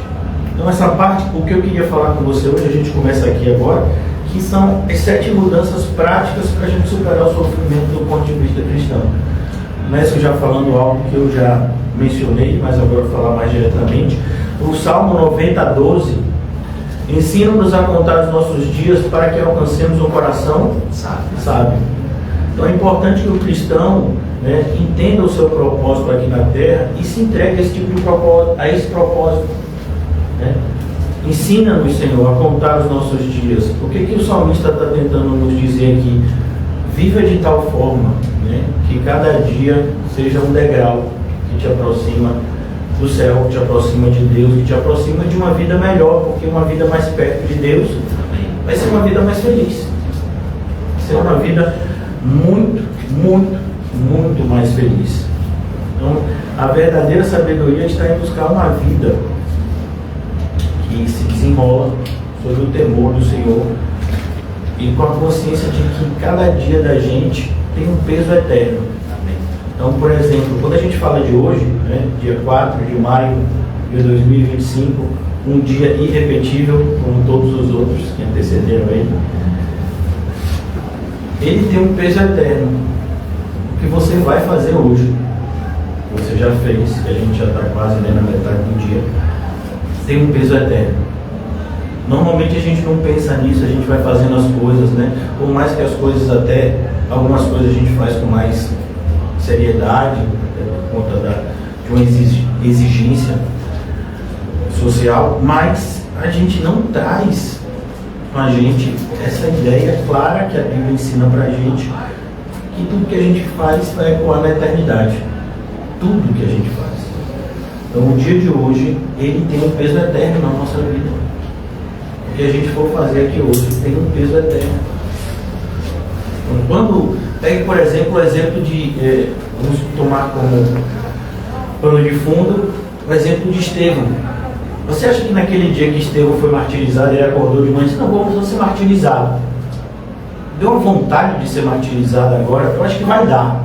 Então essa parte, o que eu queria falar com você hoje, a gente começa aqui agora, que são as 7 mudanças práticas para a gente superar o sofrimento do ponto de vista cristão. Começo já falando algo que eu já mencionei, mas agora vou falar mais diretamente. O Salmo 90:12 ensina-nos a contar os nossos dias para que alcancemos um coração sábio. Então é importante que o cristão, né, entenda o seu propósito aqui na terra e se entregue a esse tipo de propósito, né? Ensina-nos, Senhor, a contar os nossos dias. O que o salmista está tentando nos dizer aqui? Viva de tal forma, né, que cada dia seja um degrau que te aproxima do céu, que te aproxima de Deus, que te aproxima de uma vida melhor, porque uma vida mais perto de Deus vai ser uma vida mais feliz. Vai ser uma vida muito, muito, muito mais feliz. Então, a verdadeira sabedoria está em buscar uma vida que se desenrola sob o temor do Senhor e com a consciência de que cada dia da gente tem um peso eterno. Então, por exemplo, quando a gente fala de hoje, né, dia 4 de maio de 2025, um dia irrepetível, como todos os outros que antecederam ele tem um peso eterno. O que você vai fazer hoje, você já fez, que a gente já está quase, né, na metade do dia, tem um peso eterno. Normalmente a gente não pensa nisso, a gente vai fazendo as coisas, né? Por mais que as coisas até, algumas coisas a gente faz com mais seriedade, por conta de uma exigência social, mas a gente não traz com a gente essa ideia clara que a Bíblia ensina para a gente, que tudo que a gente faz vai ecoar na eternidade. Tudo que a gente faz. Então, o dia de hoje, ele tem um peso eterno na nossa vida. O que a gente for fazer aqui hoje tem um peso eterno. Então, quando pegue, por exemplo, o exemplo de, vamos tomar como pano de fundo, o exemplo de Estevão. Você acha que naquele dia que Estevão foi martirizado, ele acordou de manhã e disse, não, vamos ser martirizados. Deu uma vontade de ser martirizado agora? Eu acho que vai dar.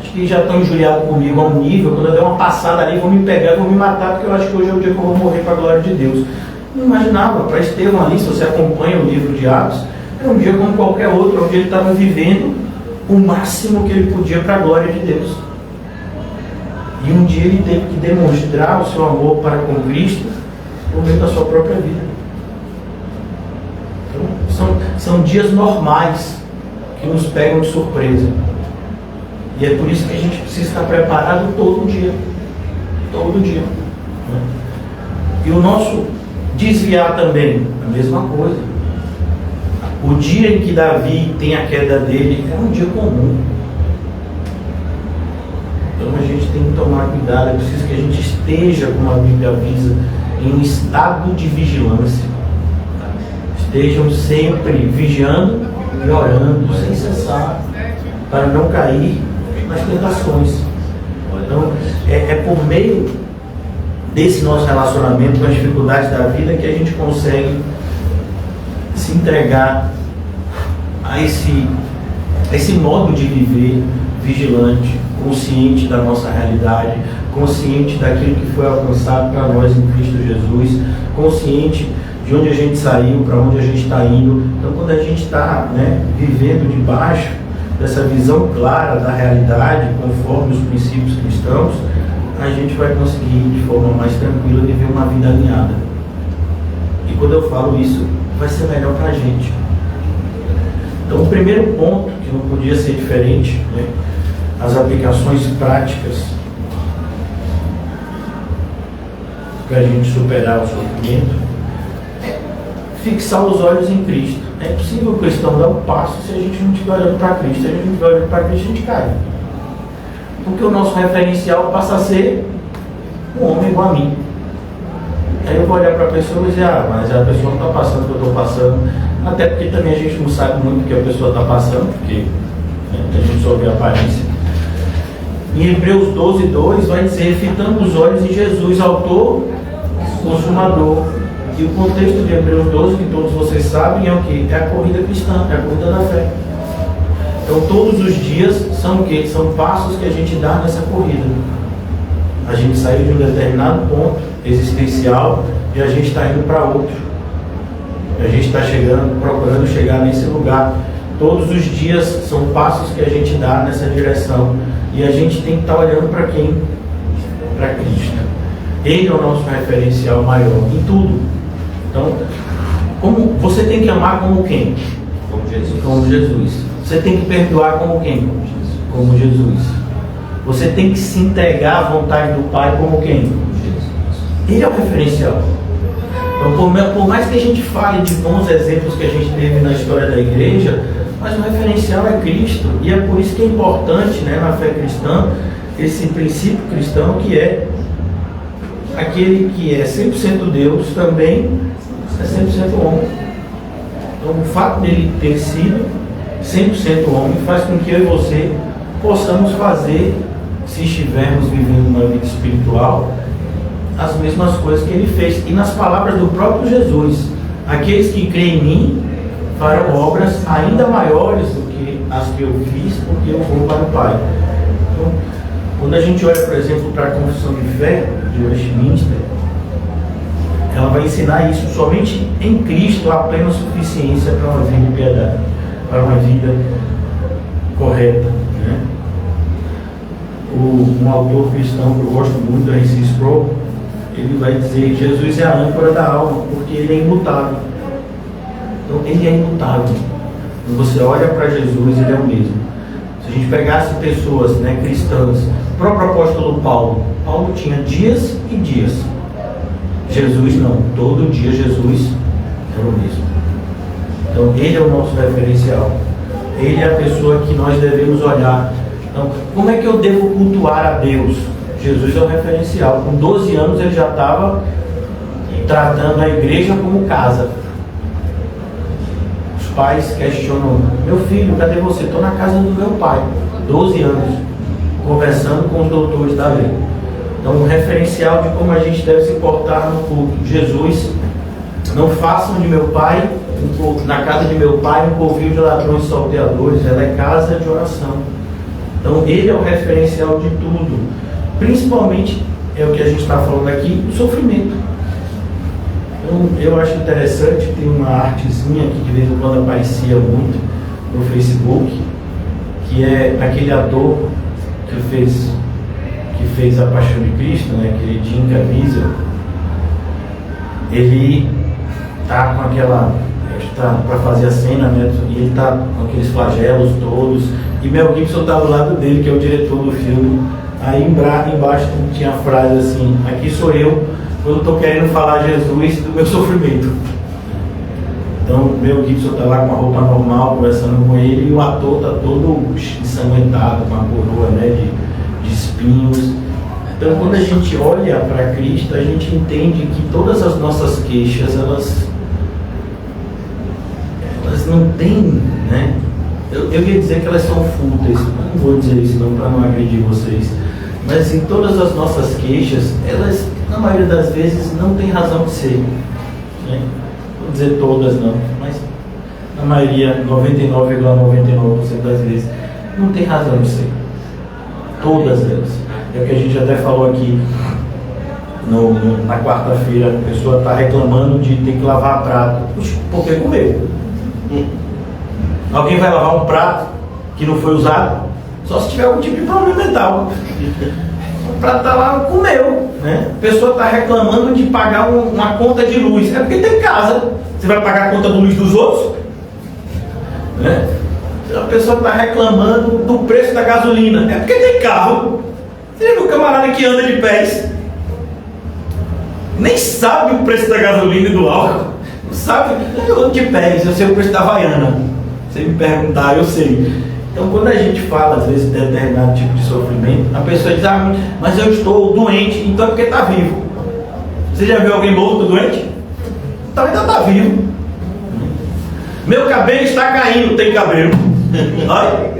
Acho que já estão injuriados comigo a um nível, quando eu der uma passada ali, vão me pegar e vão me matar, porque eu acho que hoje é o dia que eu vou morrer para a glória de Deus. Não imaginava, para Estevão ali, se você acompanha o livro de Atos, era um dia como qualquer outro, onde ele estava vivendo o máximo que ele podia para a glória de Deus. E um dia ele teve que demonstrar o seu amor para com Cristo por meio da sua própria vida. Então, são dias normais que nos pegam de surpresa. E é por isso que a gente precisa estar preparado todo dia. Todo dia. E o nosso desviar também, a mesma coisa. O dia em que Davi tem a queda dele é um dia comum. Então a gente tem que tomar cuidado, é preciso que a gente esteja, como a Bíblia avisa, em um estado de vigilância. Estejam sempre vigiando e orando, sem cessar, para não cair nas tentações. Então, é por meio desse nosso relacionamento com as dificuldades da vida que a gente consegue se entregar a esse modo de viver vigilante, consciente da nossa realidade, consciente daquilo que foi alcançado para nós em Cristo Jesus, consciente de onde a gente saiu, para onde a gente está indo. Então, quando a gente está vivendo debaixo dessa visão clara da realidade, conforme os princípios cristãos, a gente vai conseguir, de forma mais tranquila, viver uma vida alinhada. E quando eu falo isso, vai ser melhor para a gente. Então, o primeiro ponto, que não podia ser diferente, as aplicações práticas para a gente superar o sofrimento, é fixar os olhos em Cristo. É possível o cristão dar um passo se a gente não estiver olhando para Cristo. Se a gente não estiver olhando para Cristo, a gente cai. Porque o nosso referencial passa a ser um homem igual a mim. Aí eu vou olhar para a pessoa e dizer, mas a pessoa não está passando o que eu estou passando. Até porque também a gente não sabe muito o que a pessoa está passando, porque a gente só vê a aparência. Em Hebreus 12:2 vai dizer, fitando os olhos em Jesus, autor, consumador. E o contexto de Hebreus 12, que todos vocês sabem, é o que? É a corrida cristã, é a corrida da fé. Então todos os dias são o quê? São passos que a gente dá nessa corrida. A gente saiu de um determinado ponto existencial e a gente está indo para outro. A gente está procurando chegar nesse lugar. Todos os dias são passos que a gente dá nessa direção. E a gente tem que estar olhando para quem? Para Cristo. Ele é o nosso referencial maior em tudo. Então, você tem que amar como quem? Como Jesus. Você tem que perdoar como quem? Como Jesus. Você tem que se entregar à vontade do Pai como quem? Ele é o referencial. Então, por mais que a gente fale de bons exemplos que a gente teve na história da igreja, mas o referencial é Cristo. E é por isso que é importante, na fé cristã, esse princípio cristão que é aquele que é 100% Deus também é 100% homem. Então, o fato dele ter sido 100% homem faz com que eu e você possamos fazer, se estivermos vivendo uma vida espiritual, as mesmas coisas que ele fez. E nas palavras do próprio Jesus, aqueles que creem em mim farão obras ainda maiores do que as que eu fiz, porque eu vou para o Pai. Então, quando a gente olha, por exemplo, para a Confissão de Fé de Westminster, ela vai ensinar isso: somente em Cristo há plena suficiência para uma vida de piedade, para uma vida correta. Um autor cristão que eu gosto muito, R.C. Sproul, ele vai dizer: Jesus é a âncora da alma, porque ele é imutável. Então, ele é imutável. Quando você olha para Jesus, ele é o mesmo. Se a gente pegasse pessoas cristãs, o próprio apóstolo Paulo tinha dias e dias. Jesus não, todo dia Jesus era o mesmo. Então, Ele é o nosso referencial. Ele é a pessoa que nós devemos olhar. Então, como é que eu devo cultuar a Deus? Jesus é o referencial. Com 12 anos ele já estava tratando a igreja como casa. Os pais questionam: meu filho, cadê você? Estou na casa do meu pai. 12 anos, conversando com os doutores da lei. Então, um referencial de como a gente deve se portar no culto. Jesus: não façam de meu pai, na casa de meu pai, um covil de ladrões e salteadores. Ela é casa de oração. Então, ele é o referencial de tudo. Principalmente, é o que a gente está falando aqui, o sofrimento. Então, eu acho interessante, tem uma artezinha que de vez em quando aparecia muito no Facebook, que é aquele ator que fez A Paixão de Cristo, né, aquele Jim Caviezel. Ele está com aquela, está para fazer a cena, né, e ele está com aqueles flagelos todos, e Mel Gibson está do lado dele, que é o diretor do filme. Aí embaixo tinha a frase assim: aqui sou eu quando estou querendo falar a Jesus do meu sofrimento. Então, Mel Gibson está lá com a roupa normal, conversando com ele, e o ator está todo ensanguentado, com a coroa, né, de espinhos. Então, quando a gente olha para Cristo, a gente entende que todas as nossas queixas, elas não têm, né? Eu ia dizer que elas são fúteis, mas não vou dizer isso não, para não agredir vocês. Mas assim, todas as nossas queixas, elas, na maioria das vezes, não tem razão de ser, né? Vou dizer todas não, mas na maioria, 99,99% das vezes, não tem razão de ser. Todas elas. É o que a gente até falou aqui na quarta-feira. A pessoa está reclamando de ter que lavar prato. Puxa, porque comeu. Alguém vai lavar um prato que não foi usado? Só se tiver algum tipo de problema mental. O prato está lá, comeu, né? A pessoa está reclamando de pagar uma conta de luz. É porque tem casa. Você vai pagar a conta de luz dos outros? Né? A pessoa está reclamando do preço da gasolina. É porque tem carro. Você viu o camarada que anda de pés? Nem sabe o preço da gasolina e do álcool. Não sabe? Eu ando de pés, eu sei o preço da Havaiana. Se me perguntar, eu sei. Então, quando a gente fala, às vezes, de determinado tipo de sofrimento, a pessoa diz: ah, mas eu estou doente, então é porque está vivo. Você já viu alguém morto doente? Então ainda está vivo. Meu cabelo está caindo, tem cabelo. Olha,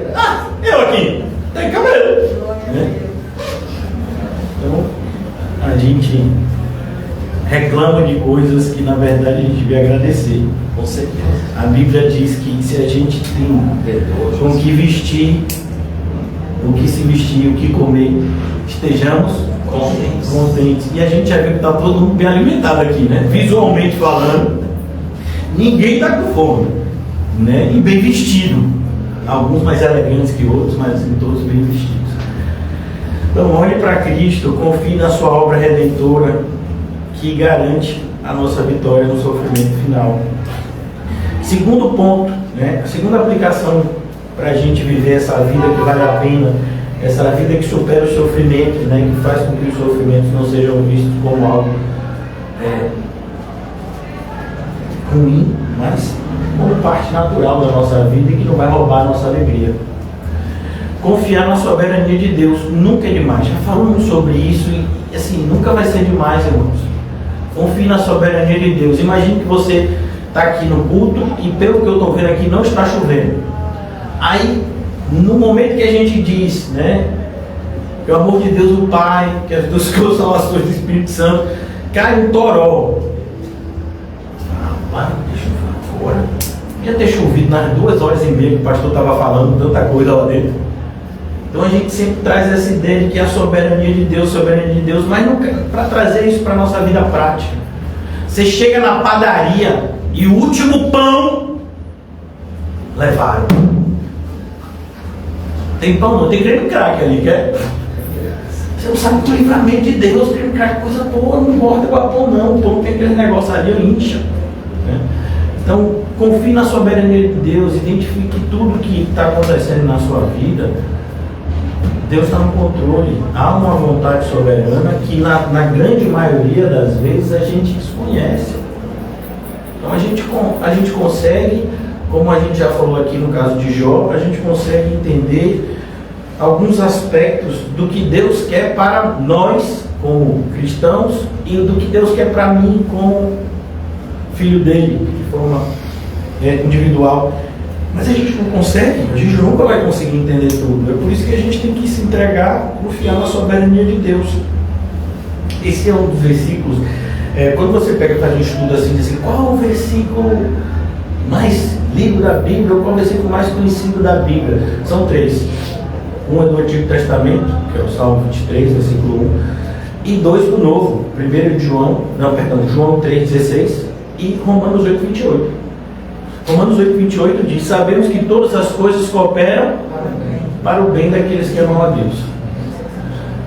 eu aqui, tem cabelo. Então, a gente reclama de coisas que, na verdade, a gente devia agradecer. Com certeza. A Bíblia diz que se a gente tem com o que vestir, o que se vestir, o que comer, estejamos contentes. E a gente já viu que está todo mundo bem alimentado aqui, né? Visualmente falando, ninguém está com fome, né? E bem vestido. Alguns mais elegantes que outros, mas assim, todos bem vestidos. Então, olhe para Cristo, confie na sua obra redentora, que garante a nossa vitória no sofrimento final. Segundo ponto, né? A segunda aplicação para a gente viver essa vida que vale a pena, essa vida que supera os sofrimentos, né? Que faz com que os sofrimentos não sejam vistos como algo ruim, mas como parte natural da nossa vida e que não vai roubar a nossa alegria. Confiar na soberania de Deus nunca é demais. Já falamos sobre isso e assim, nunca vai ser demais, irmãos. Confie na soberania de Deus. Imagine que você está aqui no culto e, pelo que eu estou vendo aqui, não está chovendo. Aí, no momento que a gente diz, né, que o amor de Deus o Pai, que as duas consolações do Espírito Santo, cai um toró. Rapaz, deixa eu fora. Ia ter chovido nas 2h30 que o pastor estava falando, tanta coisa lá dentro. Então a gente sempre traz essa ideia de que é a soberania de Deus, mas para trazer isso para a nossa vida prática. Você chega na padaria e o último pão levaram. Tem pão não, tem creme crack ali, quer? Você não sabe que o livramento de Deus, creme crack, coisa boa, não morda igual pão não. O pão tem aquele negócio ali, incha. Né? Então, confie na soberania de Deus, identifique que tudo que está acontecendo na sua vida, Deus está no controle. Há uma vontade soberana que na grande maioria das vezes a gente desconhece. Então a gente consegue como a gente já falou aqui no caso de Jó, a gente consegue entender alguns aspectos do que Deus quer para nós como cristãos e do que Deus quer para mim como filho dele, de forma individual. Mas a gente não consegue, a gente nunca vai conseguir entender tudo. É por isso que a gente tem que se entregar, confiar na soberania de Deus. Esse é um dos versículos. Quando você pega e faz um estudo assim, diz assim, qual o versículo mais lido da Bíblia, ou qual o versículo mais conhecido da Bíblia? São 3. Um é do Antigo Testamento, que é o Salmo 23, versículo 1, e 2 do Novo, João 3,16 e Romanos 8,28. Romanos 8,28 diz, sabemos que todas as coisas cooperam para o bem daqueles que amam a Deus.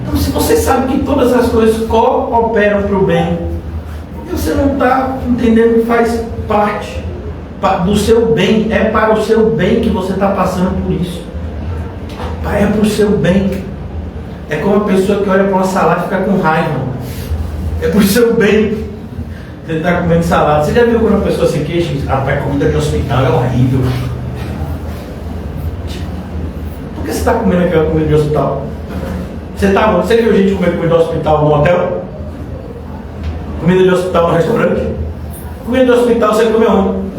Então, se você sabe que todas as coisas cooperam para o bem, você não está entendendo que faz parte do seu bem, é para o seu bem que você está passando por isso. Pai, é para o seu bem. É como uma pessoa que olha para uma salada e fica com raiva. É para o seu bem. Você está comendo salada. Você já viu quando uma pessoa se queixa? Rapaz, comida de hospital é horrível. Por que você está comendo aquela comida de hospital? Você viu gente comer comida de hospital no hotel? Comida de hospital no restaurante? Comida de hospital você come onde?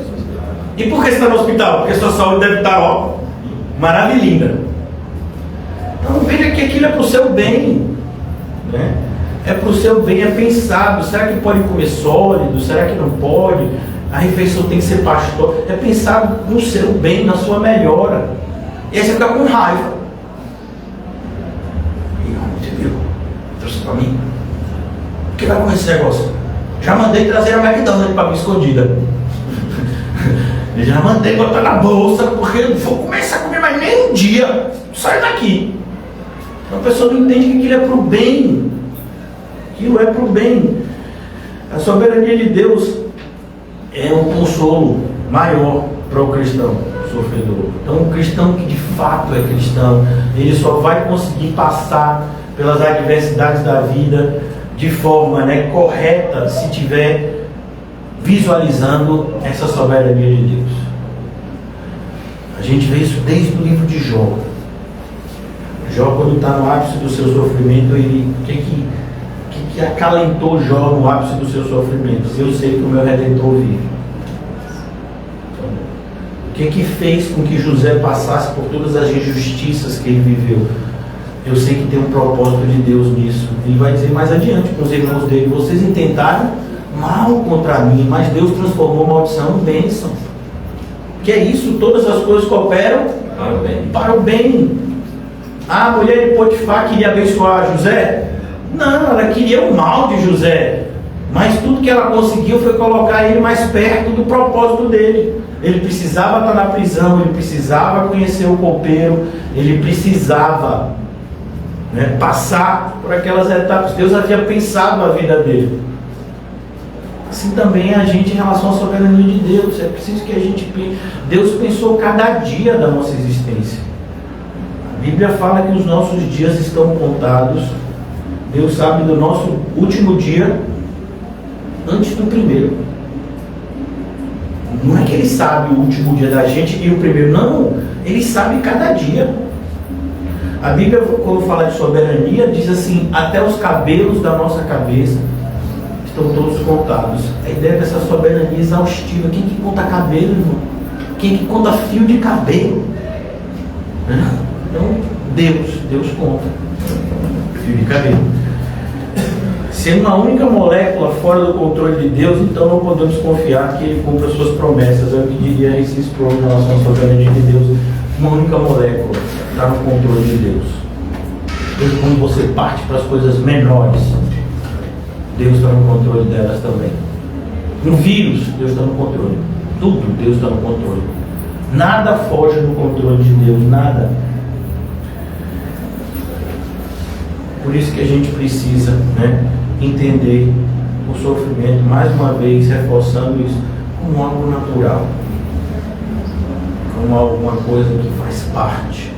E por que você está no hospital? Porque sua saúde deve estar, maravilhinda. Então veja que aquilo é para o seu bem, né? É para o seu bem, é pensado. Será que pode comer sólido? Será que não pode? A refeição tem que ser pastor. É pensado no seu bem, na sua melhora. E aí você fica com raiva. E você viu? Trouxe para mim. O que vai comer esse negócio? Já mandei trazer a McDonald's para mim escondida. Eu já mandei botar na bolsa, porque eu vou começar a comer mais nem um dia. Sai daqui. Então a pessoa não entende que aquilo é para o bem. Aquilo é para o bem. A soberania de Deus é um consolo maior para o cristão sofredor. Então o cristão que de fato é cristão, ele só vai conseguir passar pelas adversidades da vida de forma correta se tiver visualizando essa soberania de Deus. A gente vê isso desde o livro de Jó. Jó, quando está no ápice do seu sofrimento, ele, o que acalentou Jó no ápice do seu sofrimento? Eu sei que o meu Redentor vive. O que fez com que José passasse por todas as injustiças que ele viveu? Eu sei que tem um propósito de Deus nisso. Ele vai dizer mais adiante com os irmãos dele: vocês intentaram mal contra mim, mas Deus transformou maldição em bênção. Que é isso? Todas as coisas cooperam para o bem. A mulher de Potifar queria abençoar José? Não, ela queria o mal de José. Mas tudo que ela conseguiu foi colocar ele mais perto do propósito dele. Ele precisava estar na prisão, ele precisava conhecer o copeiro, ele precisava passar por aquelas etapas. Deus havia pensado a vida dele. Assim também a gente em relação à soberania de Deus. É preciso que a gente pense. Deus pensou cada dia da nossa existência. A Bíblia fala que os nossos dias estão contados. Deus sabe do nosso último dia antes do primeiro. Não é que Ele sabe o último dia da gente e o primeiro. Não, Ele sabe cada dia. A Bíblia, quando fala de soberania, diz assim: até os cabelos da nossa cabeça estão todos contados. A ideia dessa soberania exaustiva. Quem que conta cabelo, irmão? Quem que conta fio de cabelo? Então, Deus conta fio de cabelo. Sendo uma única molécula fora do controle de Deus, então não podemos confiar que Ele cumpra suas promessas. É o que diria esse Sproul em relação à soberania de Deus. Uma única molécula está no controle de Deus. E quando você parte para as coisas menores, Deus está no controle delas também. Um vírus, Deus está no controle. Tudo, Deus está no controle. Nada foge do controle de Deus, nada. Por isso que a gente precisa entender o sofrimento, mais uma vez reforçando isso, como algo natural, como alguma coisa que faz parte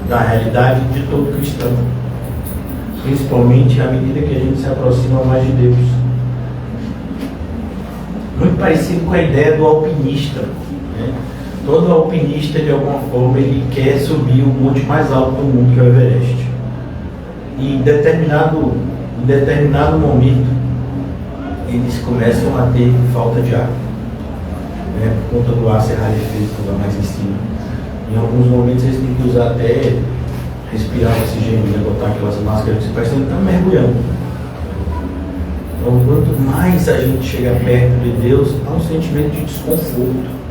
da realidade de todo cristão, principalmente à medida que a gente se aproxima mais de Deus. Muito parecido com a ideia do alpinista. Do Todo alpinista, de alguma forma, ele quer subir o monte mais alto do mundo, que é o Everest. E em determinado momento, eles começam a ter falta de ar, né, por conta do ar ser rarefeito lá mais em cima. Em alguns momentos eles têm que usar até respirar oxigênio, né, botar aquelas máscaras que se parecem que estão mergulhando. Então, quanto mais a gente chega perto de Deus, há um sentimento de desconforto,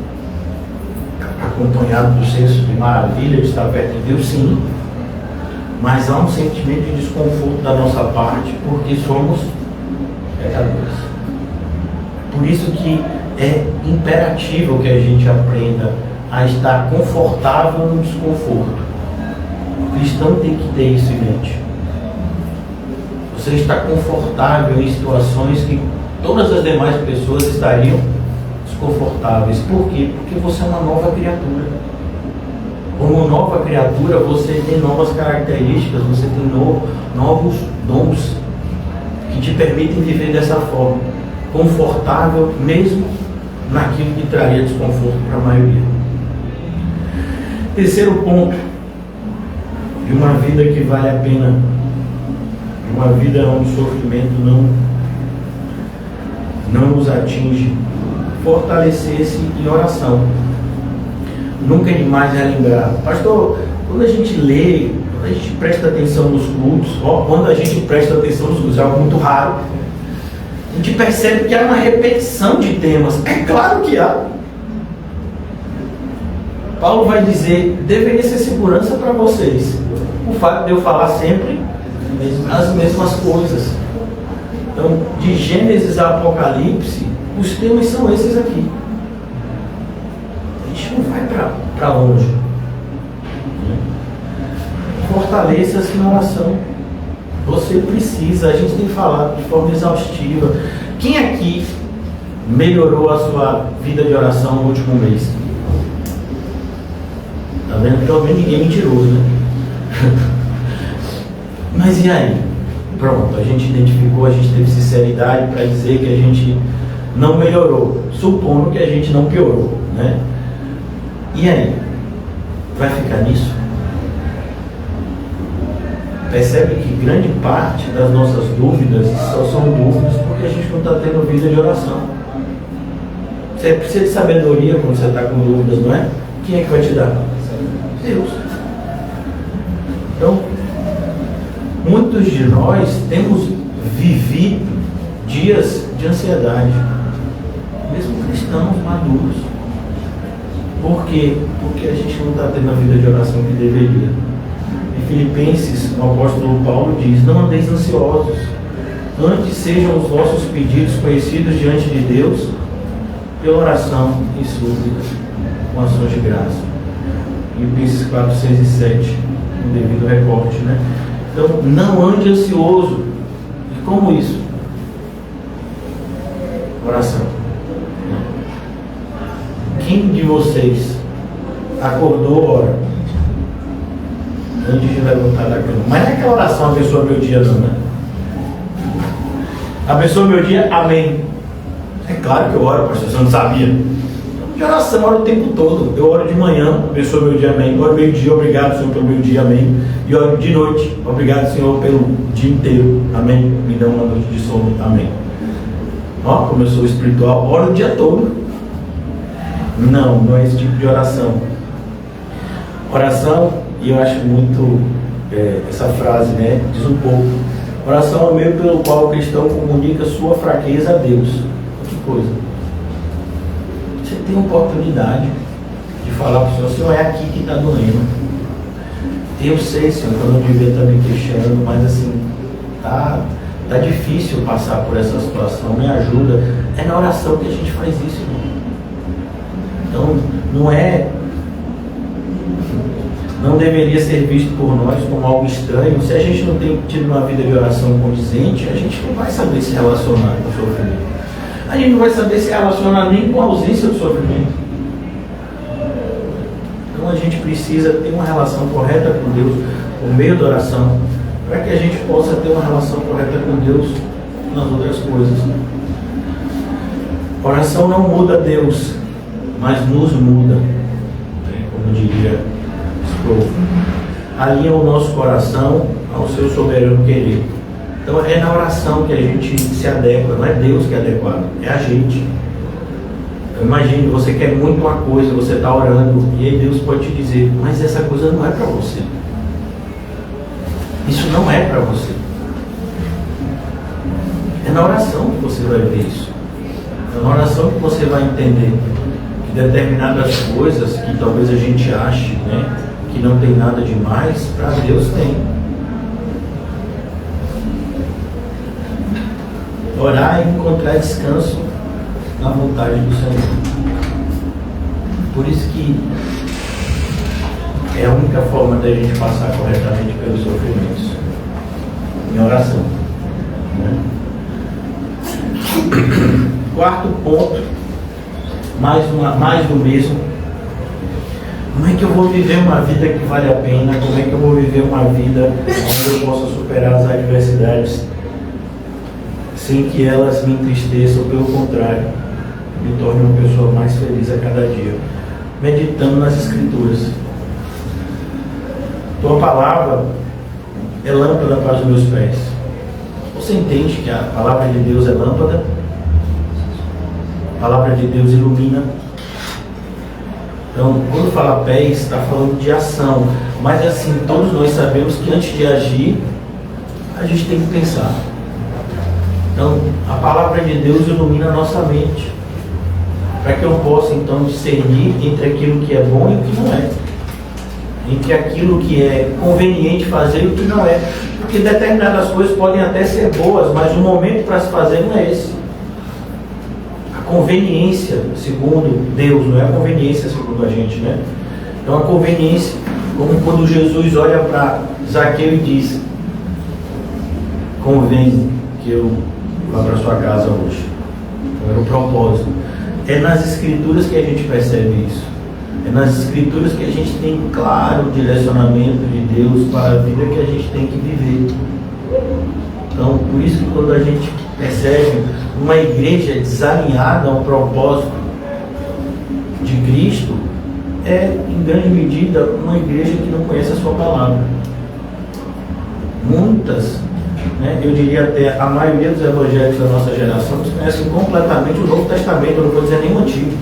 acompanhado do senso de maravilha de estar perto de Deus, sim, mas há um sentimento de desconforto da nossa parte, porque somos pecadores. Por isso que é imperativo que a gente aprenda a estar confortável no desconforto. O cristão tem que ter isso em mente. Você está confortável em situações que todas as demais pessoas estariam desconfortáveis. Por quê? Porque você é uma nova criatura. Como nova criatura, você tem novas características, você tem novos dons que te permitem viver dessa forma, confortável, mesmo naquilo que traria desconforto para a maioria. Terceiro ponto de uma vida que vale a pena, de uma vida onde o sofrimento não nos atinge, fortalecer-se em oração. Nunca é demais relembrar. Pastor, quando a gente lê, quando a gente presta atenção nos cultos, quando a gente presta atenção nos cultos, é algo muito raro, a gente percebe que há uma repetição de temas. É claro que há. Paulo vai dizer, deveria ser segurança para vocês o fato de eu falar sempre as mesmas coisas. Então, de Gênesis a Apocalipse, os temas são esses aqui. A gente não vai para longe. Fortaleça-se na oração. Você precisa, a gente tem falado de forma exaustiva. Quem aqui melhorou a sua vida de oração no último mês? Tá vendo? Pelo menos ninguém é mentiroso, né? Mas e aí? Pronto, a gente identificou, a gente teve sinceridade para dizer que a gente não melhorou, supondo que a gente não piorou, né? E aí? Vai ficar nisso? Percebe que grande parte das nossas dúvidas só são dúvidas porque a gente não está tendo vida de oração. Você precisa de sabedoria quando você está com dúvidas, não é? Quem é que vai te dar? Deus. Então, muitos de nós temos vivido dias de ansiedade, mesmo cristãos maduros. Por quê? Porque a gente não está tendo a vida de oração que deveria. Em Filipenses, o apóstolo Paulo diz, não andeis ansiosos, antes sejam os vossos pedidos conhecidos diante de Deus, pela oração e súplica, com ações de graça. Filipenses 4, 6 e 7, no devido recorte, né? Então, não ande ansioso. E como isso? Oração. Quem de vocês acordou, ora, antes de levantar da cama? Mas não é aquela oração, abençoa meu dia, não, né? Abençoa meu dia, amém. É claro que eu oro, pastor, você não sabia. De oração, eu oro o tempo todo. Eu oro de manhã, abençoa meu dia, amém. Eu oro meio-dia, obrigado, Senhor, pelo meu dia, amém. E oro de noite, obrigado, Senhor, pelo dia inteiro, amém. Me dá uma noite de sono, amém. Ó, como eu sou espiritual, oro o dia todo. Não é esse tipo de oração. Oração, e eu acho muito essa frase, né? Diz um pouco. Oração é o meio pelo qual o cristão comunica sua fraqueza a Deus. Que coisa. Você tem a oportunidade de falar para o Senhor, é aqui que está doendo. Eu sei, Senhor, que eu não devia estar me queixando, mas assim, tá difícil passar por essa situação, me ajuda. É na oração que a gente faz isso, irmão. Então, não deveria ser visto por nós como algo estranho. Se a gente não tem tido uma vida de oração condizente, a gente não vai saber se relacionar com o sofrimento. A gente não vai saber se relacionar nem com a ausência do sofrimento. Então a gente precisa ter uma relação correta com Deus por meio da oração, para que a gente possa ter uma relação correta com Deus nas outras coisas. A oração não muda Deus, mas nos muda. alinha o nosso coração ao seu soberano querer. Então é na oração que a gente se adequa, não é Deus que é adequado, é a gente. Então, imagine, você quer muito uma coisa, você está orando, e aí Deus pode te dizer, mas essa coisa não é para você. Isso não é para você. É na oração que você vai ver isso. É na oração que você vai entender que determinadas coisas que talvez a gente ache, né, que não tem nada demais, para Deus tem. Orar e encontrar descanso na vontade do Senhor. Por isso que é a única forma da gente passar corretamente pelos sofrimentos, em oração, né? Quarto ponto, mais do mesmo. Como é que eu vou viver uma vida que vale a pena? Como é que eu vou viver uma vida onde eu possa superar as adversidades sem que elas me entristeçam, pelo contrário, me torne uma pessoa mais feliz a cada dia? Meditando nas Escrituras. Tua palavra é lâmpada para os meus pés. Você entende que a palavra de Deus é lâmpada? A palavra de Deus ilumina. Então, quando fala pés, está falando de ação. Mas assim, todos nós sabemos que antes de agir, a gente tem que pensar. Então, a palavra de Deus ilumina a nossa mente, para que eu possa então discernir entre aquilo que é bom e o que não é, entre aquilo que é conveniente fazer e o que não é, porque determinadas coisas podem até ser boas, mas o momento para se fazer não é esse. A conveniência segundo Deus, não é a conveniência segundo a gente, né? Então a conveniência, como quando Jesus olha para Zaqueu e diz: convém que eu vá para sua casa hoje. Então era o propósito. É nas Escrituras que a gente percebe isso. É nas Escrituras que a gente tem claro o direcionamento de Deus para a vida que a gente tem que viver. Então, por isso que quando a gente percebe uma igreja desalinhada ao propósito de Cristo, é em grande medida uma igreja que não conhece a sua palavra. Muitas, né, eu diria até a maioria dos evangélicos da nossa geração desconhecem completamente o Novo Testamento, eu não vou dizer nem o Antigo.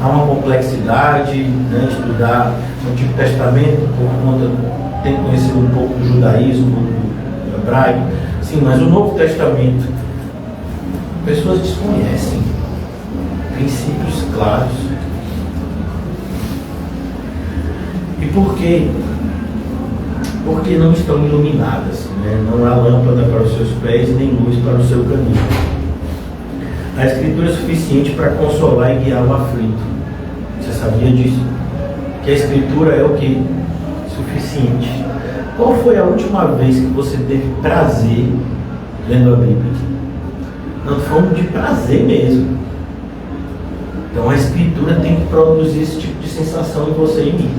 Há uma complexidade, né, estudar o Antigo Testamento por conta, tem conhecido um pouco do judaísmo, do hebraico, sim, mas o Novo Testamento, pessoas desconhecem princípios claros. E por quê? Porque não estão iluminadas, né? Não há lâmpada para os seus pés e nem luz para o seu caminho. A Escritura é suficiente para consolar e guiar o aflito. Você sabia disso? Que a Escritura é o que? Suficiente. Qual foi a última vez que você teve prazer lendo a Bíblia? Não, falando de prazer mesmo. Então a Escritura tem que produzir esse tipo de sensação em você e em mim.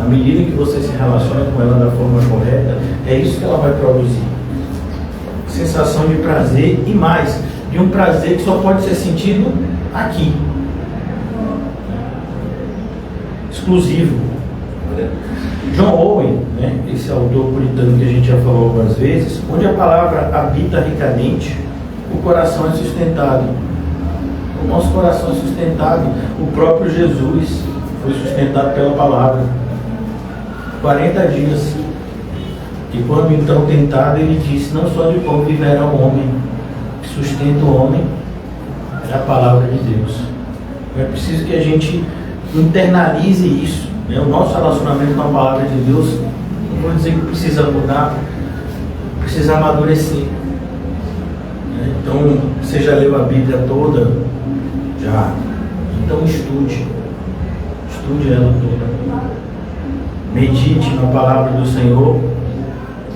À medida que você se relaciona com ela da forma correta, é isso que ela vai produzir. Sensação de prazer e mais, de um prazer que só pode ser sentido aqui. Exclusivo. John Owen, né, esse autor puritano que a gente já falou algumas vezes, onde a palavra habita ricamente, o coração é sustentado. O nosso coração é sustentado. O próprio Jesus foi sustentado pela palavra. 40 dias. E quando então tentado, ele disse: não só de pão viverá o homem, que sustenta o homem é a palavra de Deus. É preciso que a gente internalize isso, né? O nosso relacionamento com a palavra de Deus, não vou dizer que precisa mudar, precisa amadurecer, né? Então, você já leu a Bíblia toda? Já. Então estude ela toda. Medite na palavra do Senhor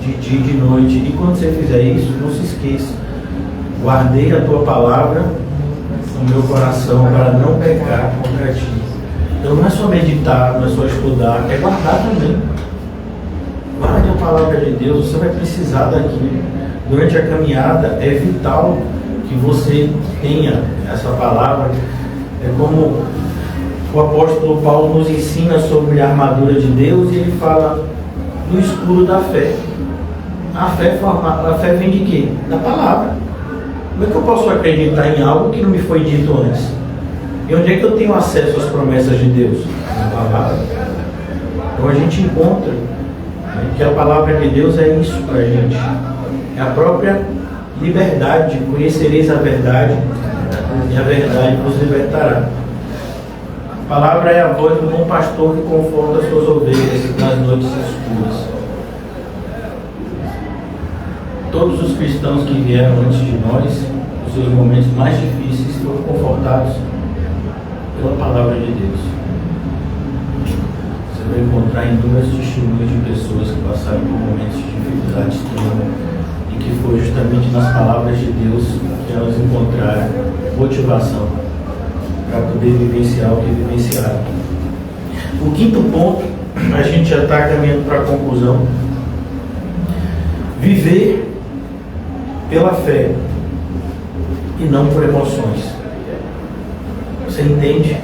de dia e de noite. E quando você fizer isso, não se esqueça: guardei a tua palavra no meu coração para não pecar contra ti. Então não é só meditar, não é só estudar, é guardar também. Guarde a palavra de Deus, você vai precisar daquilo. Durante a caminhada é vital que você tenha essa palavra. É como O apóstolo Paulo nos ensina sobre a armadura de Deus e ele fala do escudo da fé. A fé vem de quê? Da palavra. Como é que eu posso acreditar em algo que não me foi dito antes? E onde é que eu tenho acesso às promessas de Deus? Na palavra. Então a gente encontra, né, que a palavra de Deus é isso para a gente. É a própria liberdade. Conhecereis a verdade e a verdade vos libertará. A palavra é a voz do bom pastor que conforta as suas ovelhas nas noites escuras. Todos os cristãos que vieram antes de nós, nos seus momentos mais difíceis, foram confortados pela palavra de Deus. Você vai encontrar inúmeras testemunhas de pessoas que passaram por momentos de dificuldade extrema e que foi justamente nas palavras de Deus que elas encontraram motivação para poder vivenciar o que vivenciaram. O quinto ponto, a gente já está caminhando para a conclusão. Viver pela fé e não por emoções. Você entende?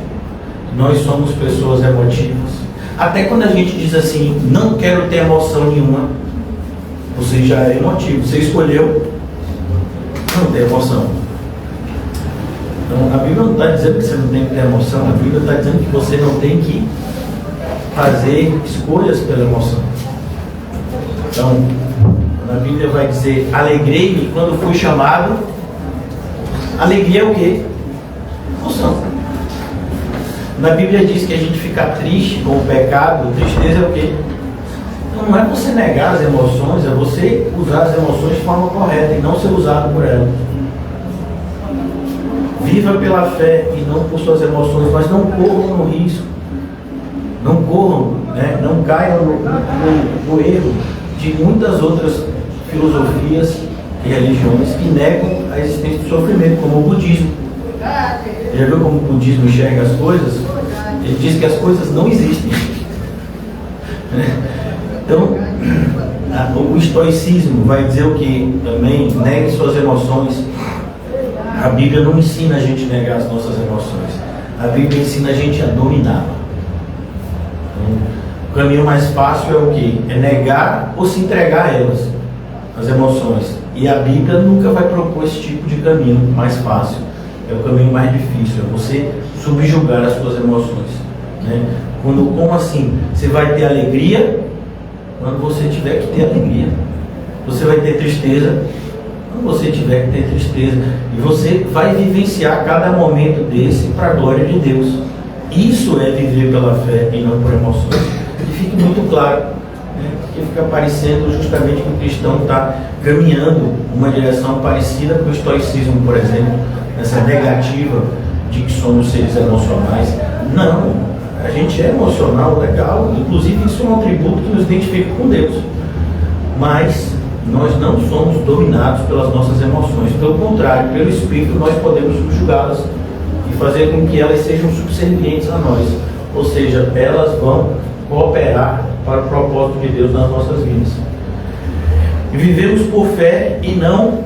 Nós somos pessoas emotivas. Até quando a gente diz assim, não quero ter emoção nenhuma, você já é emotivo. Você escolheu não ter emoção. Então a Bíblia não está dizendo que você não tem que ter emoção. A Bíblia está dizendo que você não tem que fazer escolhas pela emoção. Então a Bíblia vai dizer, alegrei-me quando fui chamado. Alegria é o quê? Emoção. Na Bíblia diz que a gente fica triste com o pecado. Tristeza é o quê? Então, não é você negar as emoções, é você usar as emoções de forma correta e não ser usado por elas. Viva pela fé e não por suas emoções, mas não corram no risco. Não corram, né? Não caiam no erro de muitas outras filosofias e religiões que negam a existência do sofrimento, como o budismo. Já viu como o budismo enxerga as coisas? Ele diz que as coisas não existem. Então, o estoicismo vai dizer o que também? Negue suas emoções. A Bíblia não ensina a gente a negar as nossas emoções. A Bíblia ensina a gente a dominá-la. O caminho mais fácil é o quê? É negar ou se entregar a elas, as emoções. E a Bíblia nunca vai propor esse tipo de caminho mais fácil. É o caminho mais difícil, é você subjugar as suas emoções, né? Como assim? Você vai ter alegria quando você tiver que ter alegria. Você vai ter tristeza quando você tiver que ter tristeza. E você vai vivenciar cada momento desse para a glória de Deus. Isso é viver pela fé e não por emoções. E fique muito claro, né? Porque fica parecendo justamente que o cristão está caminhando uma direção parecida com o estoicismo, por exemplo, nessa negativa de que somos seres emocionais. Não, a gente é emocional, legal, inclusive isso é um atributo que nos identifica com Deus, mas nós não somos dominados pelas nossas emoções. Pelo contrário, pelo Espírito nós podemos subjugá-las e fazer com que elas sejam subservientes a nós, ou seja, elas vão cooperar para o propósito de Deus nas nossas vidas. E vivemos por fé e não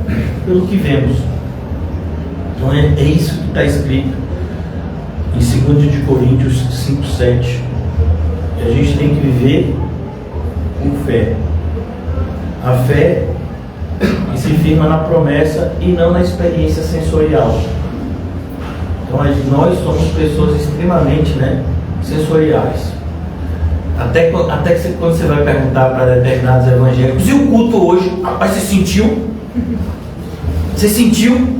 pelo que vemos. Então é isso que está escrito em 2 de Coríntios 5:7. Que a gente tem que viver com fé. A fé que se firma na promessa e não na experiência sensorial. Então nós somos pessoas extremamente, né, sensoriais. Até que quando você vai perguntar para determinados evangélicos, e o culto hoje? Rapaz, você sentiu? Você sentiu?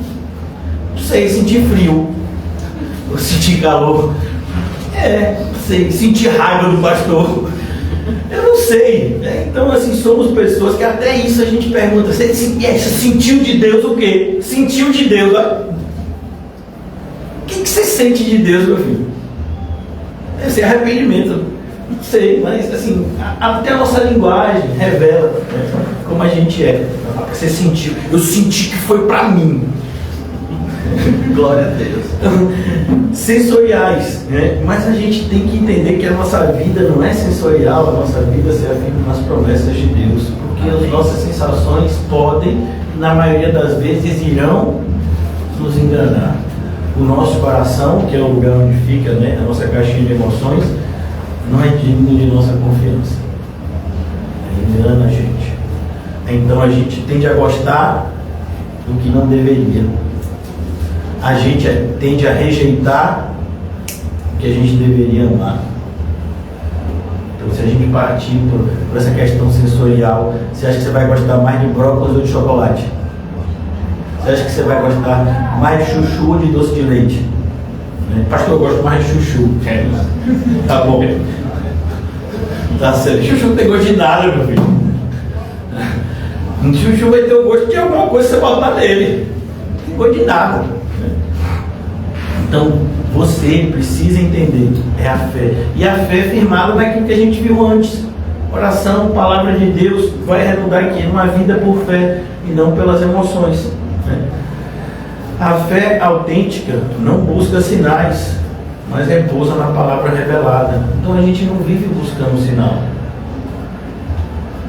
Não sei, senti frio. Eu senti calor. Sei, senti raiva do pastor. Eu não sei. Então, assim, somos pessoas que até isso a gente pergunta. Você sentiu de Deus o quê? Sentiu de Deus. O que você sente de Deus, meu filho? Esse arrependimento. Não sei, mas assim, até a nossa linguagem revela, né, como a gente é. Você sentiu. Eu senti que foi pra mim. Glória a Deus. Sensoriais, né? Mas a gente tem que entender que a nossa vida não é sensorial, a nossa vida se afirma nas promessas de Deus, porque as nossas sensações podem, na maioria das vezes, irão nos enganar. o nosso coração, que é o lugar onde fica, né, a nossa caixinha de emoções, não é digno de nossa confiança. Ele engana a gente. Então a gente tende a gostar do que não deveria. A gente tende a rejeitar o que a gente deveria amar. Então, se a gente partir por essa questão sensorial, você acha que você vai gostar mais de brócolis ou de chocolate? Você acha que você vai gostar mais de chuchu ou de doce de leite? Pastor, eu gosto mais de chuchu. Tá bom. Tá certo. Chuchu não tem gosto de nada, meu filho. Chuchu vai ter o gosto de alguma coisa que você botar nele. Não tem gosto de nada. Então, você precisa entender, é a fé. E a fé é firmada naquilo que a gente viu antes. Oração, palavra de Deus, vai redundar aqui numa vida por fé e não pelas emoções. A fé autêntica não busca sinais, mas repousa na palavra revelada. Então a gente não vive buscando sinal.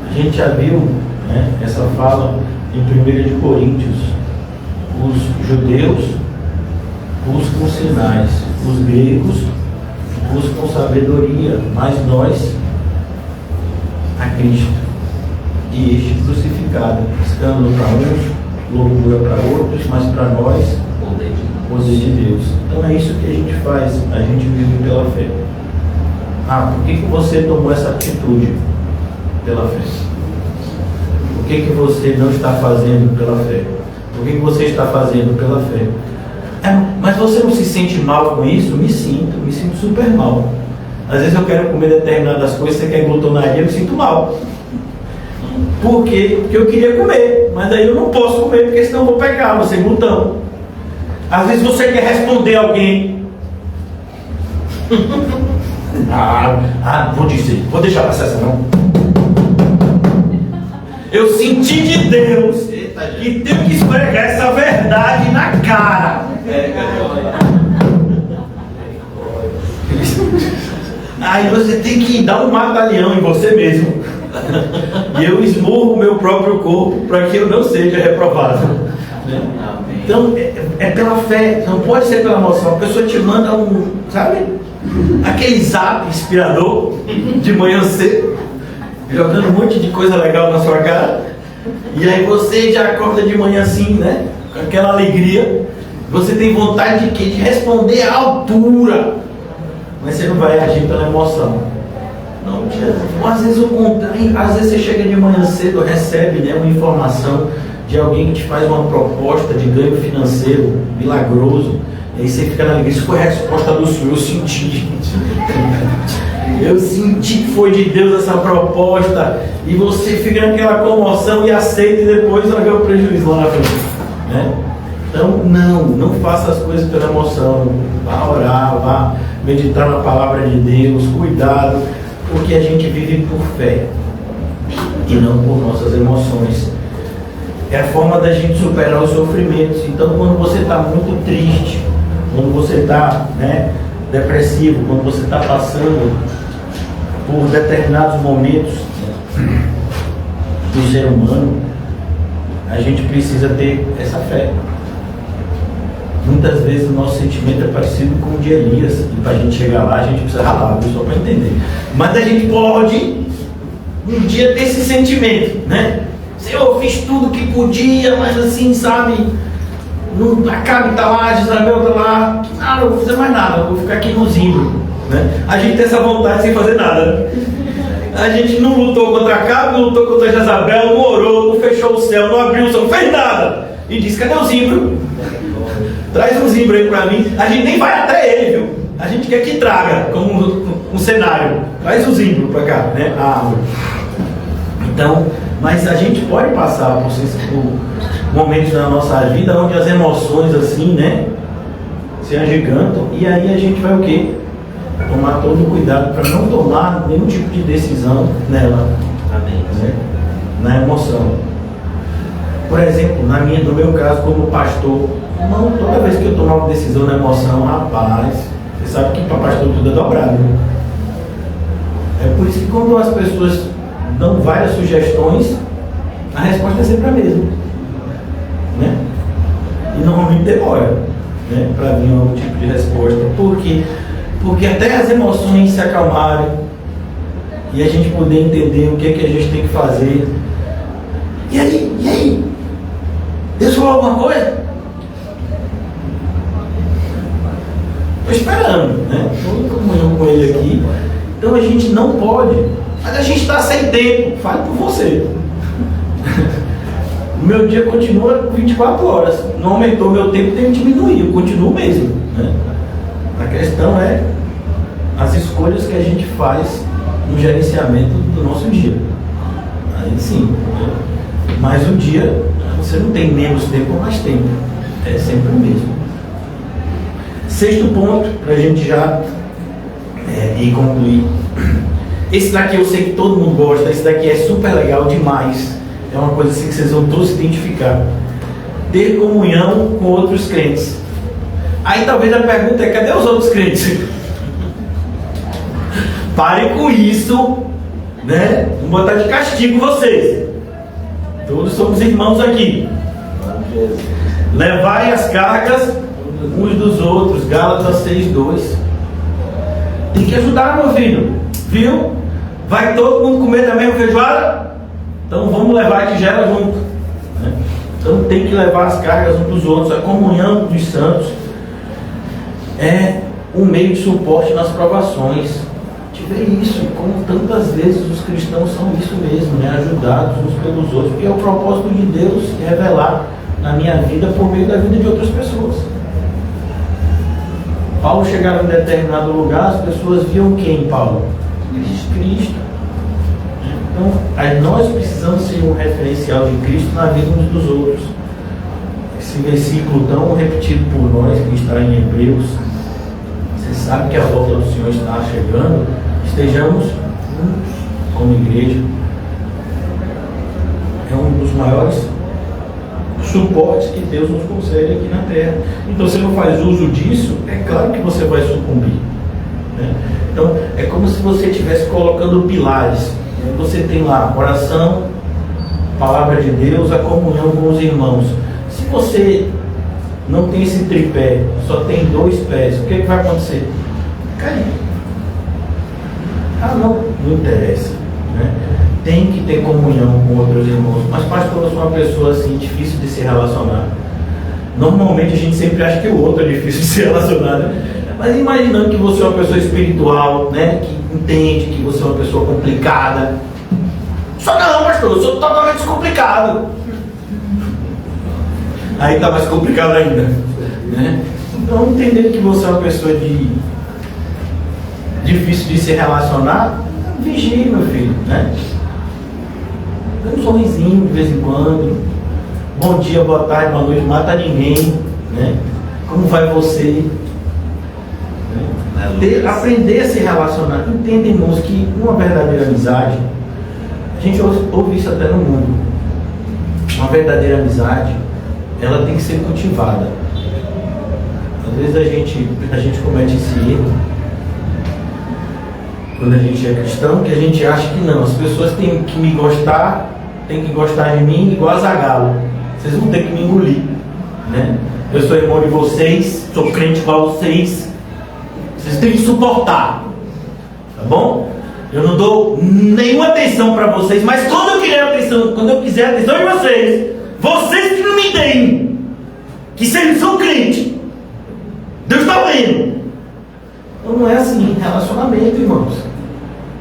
A gente já viu, né, essa fala em 1 de Coríntios. Os judeus buscam sinais, os gregos buscam sabedoria, mas nós a Cristo e este crucificado, escândalo para uns, loucura para outros, mas para nós poder de Deus. Então é isso que a gente faz, a gente vive pela fé. Por que você tomou essa atitude? Pela fé. Por que você não está fazendo pela fé? Por que você está fazendo pela fé? Mas você não se sente mal com isso? Me sinto super mal. Às vezes eu quero comer determinadas coisas, você quer glutonaria, eu me sinto mal. Por quê? Porque eu queria comer, mas daí eu não posso comer, porque senão eu vou pecar, vou ser glutão. Às vezes você quer responder alguém. Vou dizer, vou deixar passar essa não. Eu senti de Deus que tenho que esfregar essa verdade na cara. Aí você tem que dar um mata-leão em você mesmo. E eu esmurro o meu próprio corpo para que eu não seja reprovado. Então é pela fé, não pode ser pela emoção. A pessoa te manda aquele zap inspirador de manhã cedo, jogando um monte de coisa legal na sua cara. E aí você já acorda de manhã assim, né? Com aquela alegria. Você tem vontade de quê? De responder à altura. Mas você não vai agir pela emoção. Não, às vezes o contrário. Às vezes você chega de manhã cedo, recebe, né, uma informação de alguém que te faz uma proposta de ganho financeiro milagroso. E aí você fica na alegria. Isso foi a resposta do Senhor. Eu senti. Eu senti que foi de Deus essa proposta. E você fica naquela comoção e aceita, e depois vai ver o prejuízo lá na frente, né? Então não faça as coisas pela emoção. Vá orar, vá meditar na palavra de Deus. Cuidado, porque a gente vive por fé e não por nossas emoções. É a forma da gente superar os sofrimentos. Então quando você está muito triste, quando você está, né, depressivo, quando você está passando por determinados momentos do ser humano, a gente precisa ter essa fé. Muitas vezes o nosso sentimento é parecido com o de Elias, e para a gente chegar lá a gente precisa ralar, só para entender. Mas a gente pode um dia ter esse sentimento, né? Senhor, eu fiz tudo que podia, mas assim, sabe, a Cabe está lá, a Isabel está lá, não vou fazer mais nada, vou ficar aqui no zimbro, né? A gente tem essa vontade sem fazer nada. A gente não lutou contra a Cabe, não lutou contra a Jezabel, não orou, não fechou o céu, não abriu o céu, não fez nada. E disse, cadê o zimbro? Traz um zimbro aí para mim. A gente nem vai até ele, viu? A gente quer que traga como um cenário. Traz o zimbro para cá, né? A árvore. Então, mas a gente pode passar por momentos da nossa vida onde as emoções assim, né, se agigantam, e aí a gente vai o quê? Tomar todo o cuidado para não tomar nenhum tipo de decisão nela. Amém. Né? Na emoção. Por exemplo, no meu caso como pastor, não, toda vez que eu tomar uma decisão na emoção, rapaz, você sabe que para pastor tudo é dobrado, né? É por isso que quando as pessoas dão várias sugestões, a resposta é sempre a mesma, né? E normalmente demora. né, para vir algum tipo de resposta. Por quê? Porque até as emoções se acalmarem e a gente poder entender o que é que a gente tem que fazer. E aí? Deus falou alguma coisa? Estou esperando, né? Estou comunhão com ele aqui. Então a gente não pode, mas a gente está sem tempo. Fale por você. O meu dia continua 24 horas. Não aumentou meu tempo, tem que diminuir. Eu continuo mesmo, né? A questão é as escolhas que a gente faz no gerenciamento do nosso dia. Aí sim, né? Mas o dia, você não tem menos tempo ou mais tempo. É sempre o mesmo. Sexto ponto, para a gente já ir concluir. Esse daqui eu sei que todo mundo gosta. Esse daqui é super legal demais. É uma coisa assim que vocês vão todos se identificar. Ter comunhão com outros crentes. Aí talvez a pergunta é: cadê os outros crentes? Parem com isso, né? Vou botar de castigo vocês. Todos somos irmãos aqui. Levai as cargas uns dos outros. Gálatas 6:2. Tem que ajudar, meu filho. Viu? Vai todo mundo comer da mesma feijoada? Então vamos levar a tigela junto, né? Então tem que levar as cargas uns dos outros. A comunhão dos santos é um meio de suporte nas provações. Vê isso, como tantas vezes os cristãos são isso mesmo, né? Ajudados uns pelos outros, porque é o propósito de Deus revelar na minha vida por meio da vida de outras pessoas. Paulo chegava em determinado lugar, as pessoas viam quem, Paulo? Cristo. Então, nós precisamos ser um referencial de Cristo na vida uns dos outros. Esse versículo tão repetido por nós, que está em Hebreus, você sabe que a volta do Senhor está chegando. Estejamos juntos como igreja. É um dos maiores suportes que Deus nos concede aqui na terra. Então, se não faz uso disso, é claro que você vai sucumbir, né? Então, é como se você estivesse colocando pilares. Você tem lá oração, palavra de Deus, a comunhão com os irmãos. Se você não tem esse tripé, só tem 2 pés, o que é que vai acontecer? Cair. Não interessa, né? Tem que ter comunhão com outros irmãos. Mas pastor, eu sou uma pessoa assim, difícil de se relacionar. Normalmente a gente sempre acha que o outro é difícil de se relacionar, né? Mas imaginando que você é uma pessoa espiritual, né? Que entende que você é uma pessoa complicada. Só não, pastor, eu sou totalmente descomplicado. Aí está mais complicado ainda, né? Então, entendendo que você é uma pessoa difícil de se relacionar, vigie, meu filho, né? Dê um sorrisinho de vez em quando. Bom dia, boa tarde, boa noite, mata ninguém, né? Como vai você? Aprender a se relacionar. Entenda, irmãos, que uma verdadeira amizade, a gente ouve isso até no mundo. Uma verdadeira amizade, ela tem que ser cultivada. Às vezes a gente comete esse erro quando a gente é cristão, que a gente acha que não, as pessoas têm que me gostar, têm que gostar de mim igual a Zagalo. Vocês vão ter que me engolir, né? Eu sou irmão de vocês, sou crente igual a vocês. Vocês têm que suportar, tá bom? Eu não dou nenhuma atenção para vocês, mas quando eu quiser a atenção de vocês que não me deem, que vocês não são crentes, Deus está vendo. Então não é assim relacionamento, irmãos,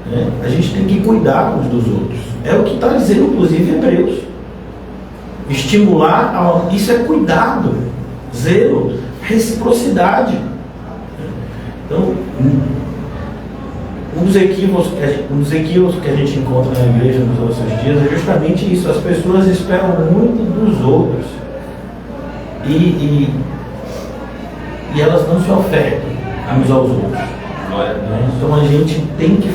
né? A gente tem que cuidar uns dos outros. É o que está dizendo, inclusive, Hebreus. Estimular, isso é cuidado, zelo, reciprocidade. Então, um dos equívocos que a gente encontra na igreja nos nossos dias é justamente isso. As pessoas esperam muito dos outros e elas não se ofertam uns aos outros, né? Então a gente tem que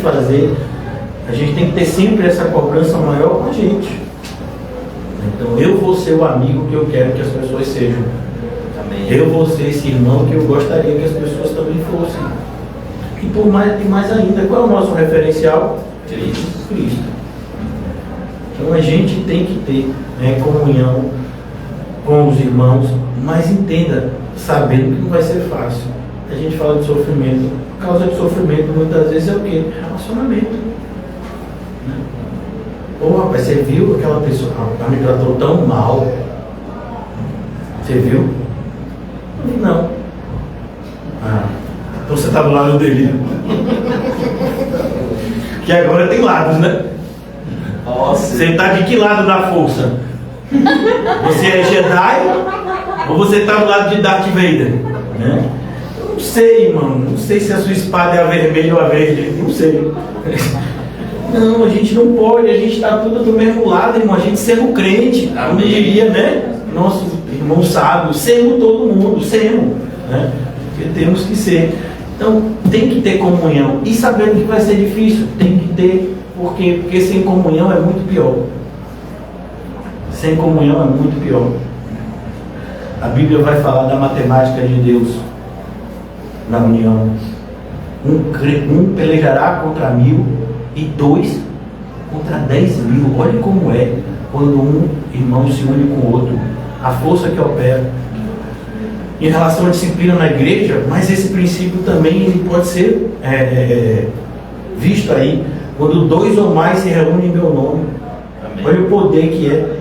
ter sempre essa cobrança maior com a gente. Então eu vou ser o amigo que eu quero que as pessoas sejam. Eu vou ser esse irmão que eu gostaria que as pessoas também fossem. E mais ainda, qual é o nosso referencial? Cristo. Então a gente tem que ter, né, comunhão com os irmãos, mas entenda, sabendo que não vai ser fácil. A gente fala de sofrimento. A causa de sofrimento muitas vezes é o quê? Relacionamento. Ô rapaz, você viu aquela pessoa, me tratou tão mal. Você viu? Não. Então você está do lado dele. Que agora tem lados, né? Nossa. Você está de que lado da força? Você é Jedi ou você está do lado de Darth Vader? Né? Não sei, irmão. Não sei se a sua espada é a vermelha ou a verde. Não sei. Não, a gente não pode. A gente está tudo do mesmo lado, irmão. A gente sendo crente, como diria, né? Nosso irmão sábio, sermos todo mundo, sermos, né? Porque temos que ser. Então, tem que ter comunhão. E sabendo que vai ser difícil, tem que ter. Por quê? Porque sem comunhão é muito pior. Sem comunhão é muito pior. A Bíblia vai falar da matemática de Deus na união. Um pelejará contra 1000 e 2 contra 10.000. Olha como é quando um irmão se une com o outro. A força que opera. Em relação à disciplina na igreja, mas esse princípio também ele pode ser visto aí quando 2 ou mais se reúnem em meu nome. Amém. Olha o poder que é,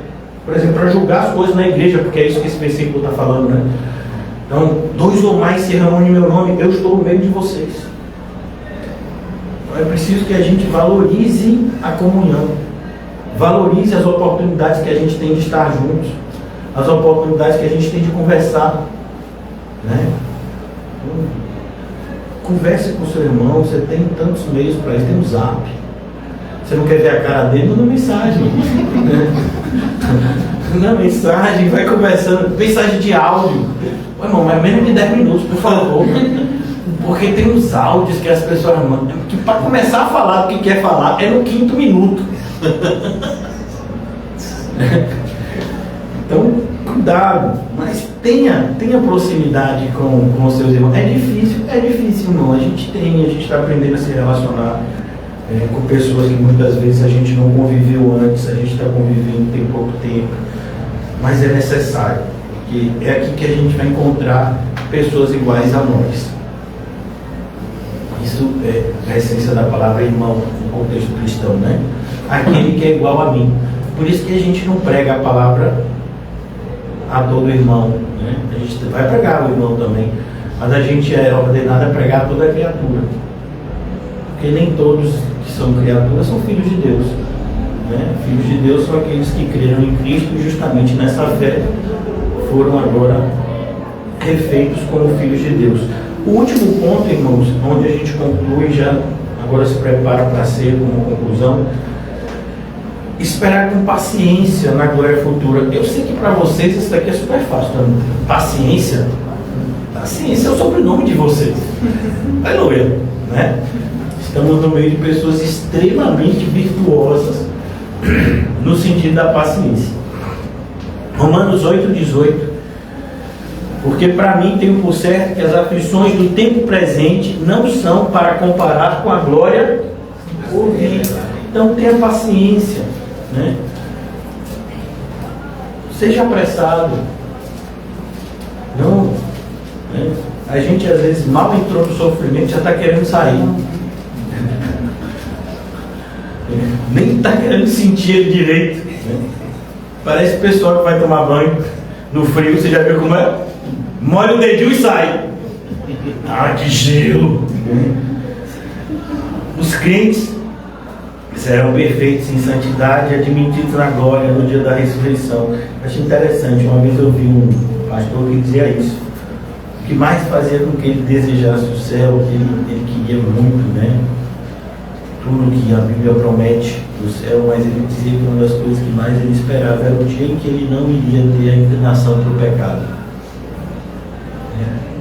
por exemplo, para julgar as coisas na igreja, porque é isso que esse versículo está falando, né? Então, 2 ou mais se reúnem em meu nome, eu estou no meio de vocês. Então é preciso que a gente valorize a comunhão, valorize as oportunidades que a gente tem de estar juntos, as oportunidades que a gente tem de conversar, né? Converse com o seu irmão. Você tem tantos meios para isso. Tem o Zap. Você não quer ver a cara dele? Manda mensagem. Manda mensagem, vai conversando. Mensagem de áudio. Ô, irmão, mas menos de 10 minutos, por favor. Porque tem uns áudios que as pessoas mandam, que para começar a falar o que quer falar é no 5º minuto. Então, cuidado, mas tenha proximidade com os seus irmãos. É difícil, irmão. A gente está aprendendo a se relacionar com pessoas que muitas vezes a gente não conviveu antes, a gente está convivendo tem pouco tempo, mas é necessário, porque é aqui que a gente vai encontrar pessoas iguais a nós. Isso é a essência da palavra irmão, no contexto cristão, né? Aquele que é igual a mim. Por isso que a gente não prega a palavra a todo irmão, né? A gente vai pregar o irmão também, mas a gente é ordenado a pregar a toda a criatura, porque nem todos que são criaturas são filhos de Deus, né? Filhos de Deus são aqueles que creram em Cristo e justamente nessa fé foram agora refeitos como filhos de Deus. O último ponto, irmãos, onde a gente conclui, já agora se prepara para ser como conclusão: esperar com paciência na glória futura. Eu sei que para vocês isso daqui é super fácil, tá? Paciência é o sobrenome de vocês. Aleluia, né? Estamos no meio de pessoas extremamente virtuosas no sentido da paciência. Romanos 8,18. Porque para mim tenho por certo que as aflições do tempo presente não são para comparar com a glória por vir. Então tenha paciência, né? Seja apressado. Não, né? A gente às vezes mal entrou no sofrimento já está querendo sair. Nem está querendo sentir ele direito, né? Parece o pessoal que vai tomar banho no frio. Você já viu como é? Molha o dedinho e sai. Ah, que gelo! Os crentes serão perfeitos em santidade, admitidos na glória no dia da ressurreição. Achei interessante, uma vez eu vi um pastor que dizia isso. O que mais fazia com que ele desejasse o céu, ele queria muito, né? Tudo que a Bíblia promete do céu, mas ele dizia que uma das coisas que mais ele esperava era o dia em que ele não iria ter a inclinação para o pecado.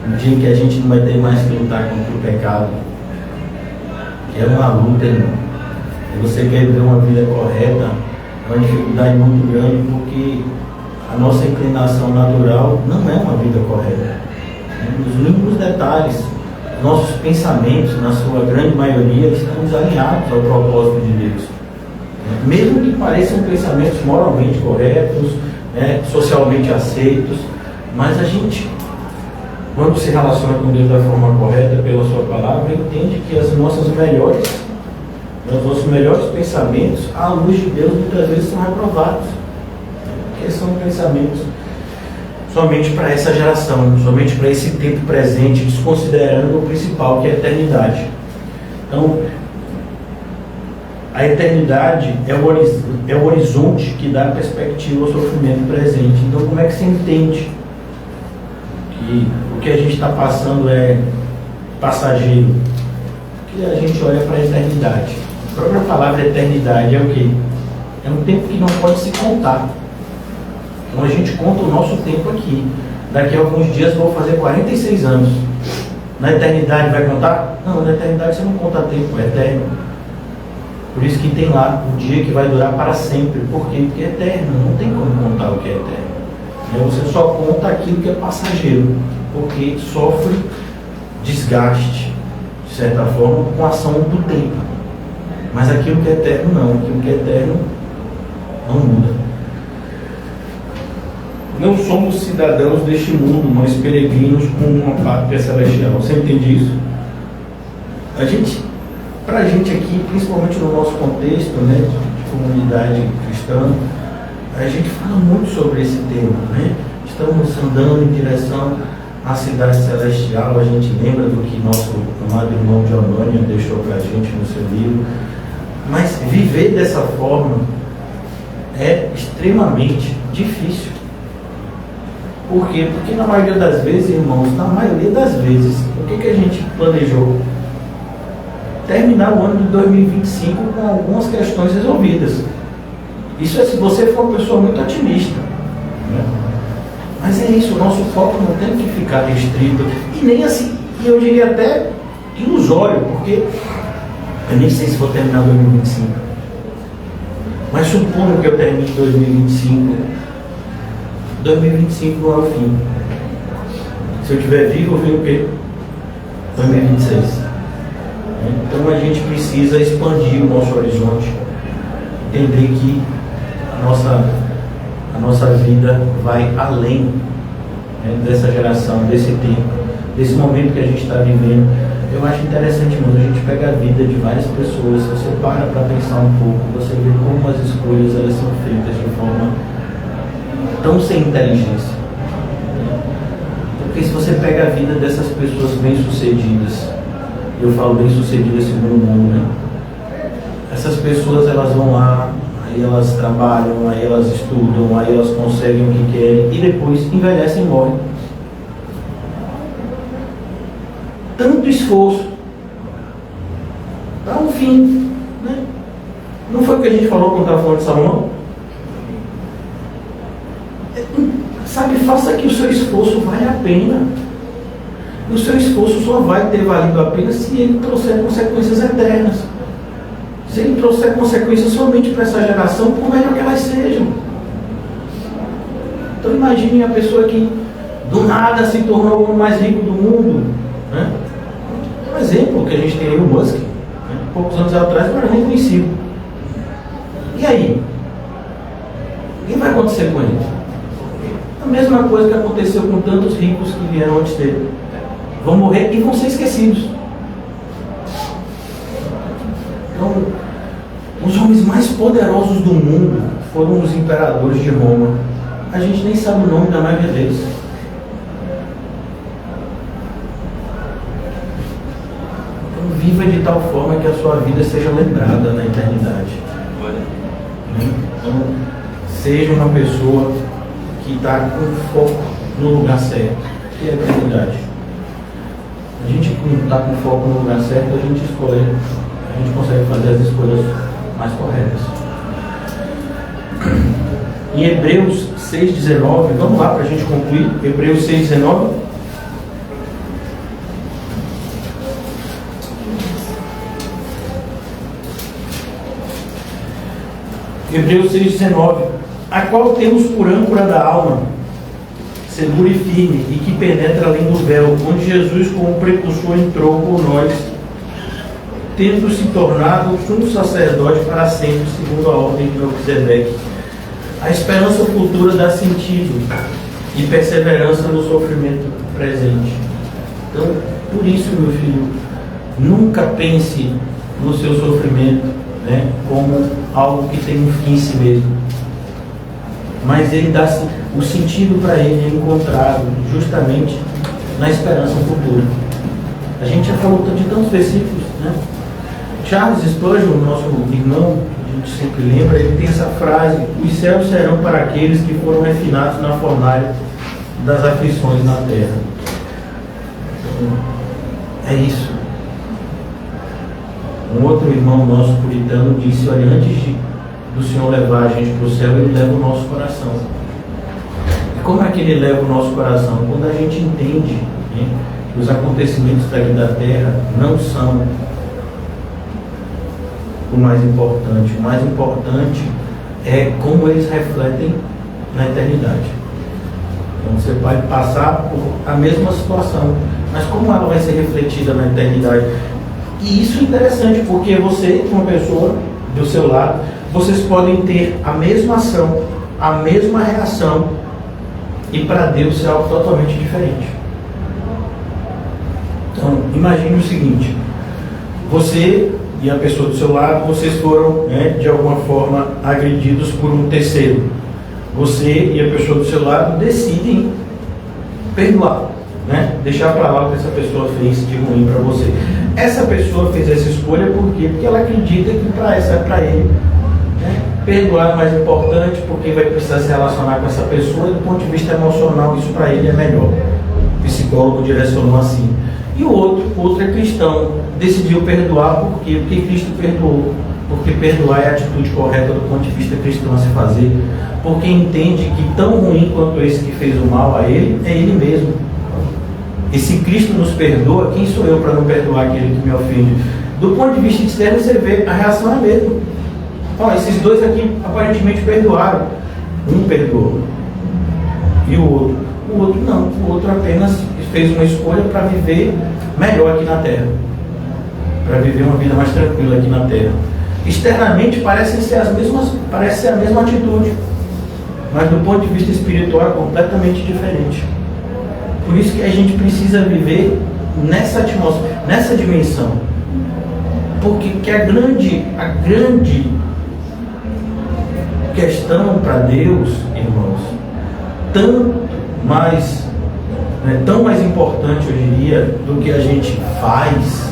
Um dia em que a gente não vai ter mais que lutar contra o pecado, que é uma luta, irmão. Se você quer viver uma vida correta, é uma dificuldade muito grande, porque a nossa inclinação natural não é uma vida correta. Nos mínimos detalhes, nossos pensamentos, na sua grande maioria, estão desalinhados ao propósito de Deus. Mesmo que pareçam pensamentos moralmente corretos, socialmente aceitos, mas a gente, quando se relaciona com Deus da forma correta, pela sua palavra, entende que os nossos melhores pensamentos, à luz de Deus, muitas vezes são reprovados, porque são pensamentos somente para essa geração, somente para esse tempo presente, desconsiderando o principal, que é a eternidade. Então, a eternidade é o horizonte que dá perspectiva ao sofrimento presente. Então, como é que você entende que o que a gente está passando é passageiro? Que a gente olha para a eternidade. A própria palavra eternidade é o quê? É um tempo que não pode se contar. Então a gente conta o nosso tempo aqui. Daqui a alguns dias eu vou fazer 46 anos. Na eternidade vai contar? Não, na eternidade você não conta tempo, é eterno. Por isso que tem lá o dia que vai durar para sempre. Por quê? Porque é eterno, não tem como contar o que é eterno. Você só conta aquilo que é passageiro, porque sofre desgaste, de certa forma, com a ação do tempo. Mas aquilo que é eterno não, aquilo que é eterno não muda. Não somos cidadãos deste mundo, mas peregrinos com uma pátria celestial. Você entende isso? Para a gente aqui, principalmente no nosso contexto, de comunidade cristã, a gente fala muito sobre esse tema, Estamos andando em direção à cidade celestial. A gente lembra do que nosso amado irmão Giovanni deixou para a gente no seu livro. Mas viver dessa forma é extremamente difícil. Por quê? Porque na maioria das vezes, irmãos, o que a gente planejou? Terminar o ano de 2025 com algumas questões resolvidas. Isso é se você for uma pessoa muito otimista. Mas é isso, o nosso foco não tem que ficar restrito, e nem assim, e eu diria até ilusório, porque eu nem sei se vou terminar 2025. Mas supondo que eu termine 2025 não é o fim. Se eu estiver vivo, eu venho o quê? 2026. Então a gente precisa expandir o nosso horizonte, entender que a nossa vida vai além dessa geração, desse tempo, desse momento que a gente está vivendo. Eu acho interessante, mas a gente pega a vida de várias pessoas, você para pensar um pouco, você vê como as escolhas elas são feitas de forma tão sem inteligência. Porque se você pega a vida dessas pessoas bem-sucedidas, eu falo bem-sucedidas segundo o mundo, essas pessoas elas vão lá, aí elas trabalham, aí elas estudam, aí elas conseguem o que querem e depois envelhecem e morrem. Tanto esforço para um fim, Não foi o que a gente falou quando estava falando de Salomão? Sabe, faça que o seu esforço vale a pena. O seu esforço só vai ter valido a pena se ele trouxer consequências eternas. Se ele trouxer consequências somente para essa geração, por melhor que elas sejam. Então imagine a pessoa que do nada se tornou o homem mais rico do mundo. Um exemplo que a gente tem aí, o Musk. Poucos anos atrás não era nem conhecido. E aí? O que vai acontecer com ele? A mesma coisa que aconteceu com tantos ricos que vieram antes dele. Vão morrer e vão ser esquecidos. Então, os homens mais poderosos do mundo foram os imperadores de Roma. A gente nem sabe o nome da maioria deles. Então, viva de tal forma que a sua vida seja lembrada na eternidade. Então, seja uma pessoa que está com foco no lugar certo, que é a eternidade. A gente não está com foco no lugar certo, a gente escolhe, a gente consegue fazer as escolhas mais corretas. Em Hebreus 6,19, vamos lá para a gente concluir. Hebreus 6,19. Hebreus 6,19, a qual temos por âncora da alma, segura e firme, e que penetra além do véu, onde Jesus, como precursor, entrou por nós, tendo se tornado um sacerdote para sempre, segundo a ordem de Melquisedeque. A esperança futura dá sentido e perseverança no sofrimento presente. Então, por isso, meu filho, nunca pense no seu sofrimento, né, como algo que tem um fim em si mesmo. Mas ele dá o sentido para ele é encontrado justamente na esperança futura. A gente já falou de tantos versículos, né? Charles Spurgeon, nosso irmão, a gente sempre lembra, ele tem essa frase: os céus serão para aqueles que foram refinados na fornalha das aflições na terra. É isso. Um outro irmão nosso puritano disse: olha, antes do Senhor levar a gente para o céu, Ele leva o nosso coração. E como é que Ele leva o nosso coração? Quando a gente entende, né, que os acontecimentos daqui da terra não são o mais importante. O mais importante é como eles refletem na eternidade. Então você pode passar por a mesma situação, mas como ela vai ser refletida na eternidade? E isso é interessante, porque você, uma pessoa do seu lado, vocês podem ter a mesma ação, a mesma reação, e para Deus ser algo totalmente diferente. Então, imagine o seguinte: você e a pessoa do seu lado, vocês foram, né, de alguma forma agredidos por um terceiro. Você e a pessoa do seu lado decidem perdoar, né? Deixar para lá o que essa pessoa fez de ruim para você. Essa pessoa fez essa escolha por quê? Porque ela acredita que para ele, né, perdoar é mais importante, porque vai precisar se relacionar com essa pessoa, e do ponto de vista emocional isso para ele é melhor. O psicólogo direcionou assim. E o outro é cristão, decidiu perdoar por quê? Porque Cristo perdoou. Porque perdoar é a atitude correta do ponto de vista cristão a se fazer. Porque entende que tão ruim quanto esse que fez o mal a ele, é ele mesmo. E se Cristo nos perdoa, quem sou eu para não perdoar aquele que me ofende? Do ponto de vista externo, você vê, a reação é a mesma. Olha, esses dois aqui aparentemente perdoaram. Um perdoou. E o outro? O outro não. O outro apenas fez uma escolha para viver melhor aqui na terra. Para viver uma vida mais tranquila aqui na terra. Externamente parece ser a mesma atitude, mas do ponto de vista espiritual é completamente diferente. Por isso que a gente precisa viver nessa atmosfera, nessa dimensão. Porque que a grande questão para Deus, irmãos, tão mais importante, eu diria, do que a gente faz,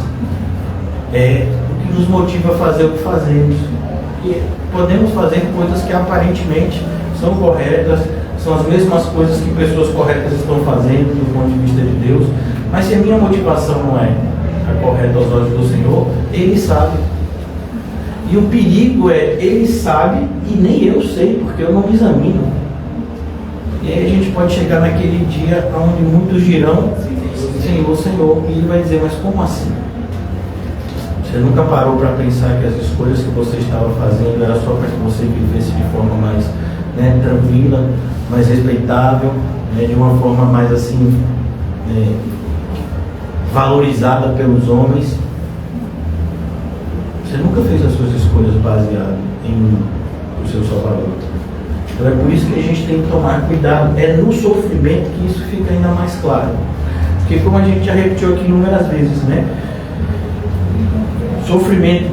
é o que nos motiva a fazer o que fazemos. E podemos fazer coisas que aparentemente são corretas, são as mesmas coisas que pessoas corretas estão fazendo do ponto de vista de Deus, mas se a minha motivação não é a correta aos olhos do Senhor, Ele sabe. E o perigo é, Ele sabe e nem eu sei, porque eu não me examino. E aí a gente pode chegar naquele dia onde muitos dirão: Senhor, Senhor, e Ele vai dizer: mas como assim? Você nunca parou para pensar que as escolhas que você estava fazendo era só para que você vivesse de forma mais, né, tranquila, mais respeitável, né, de uma forma mais assim, valorizada pelos homens? Você nunca fez as suas escolhas baseadas em o seu Salvador. Então é por isso que a gente tem que tomar cuidado. É no sofrimento que isso fica ainda mais claro. Porque, como a gente já repetiu aqui inúmeras vezes, né? Sofrimento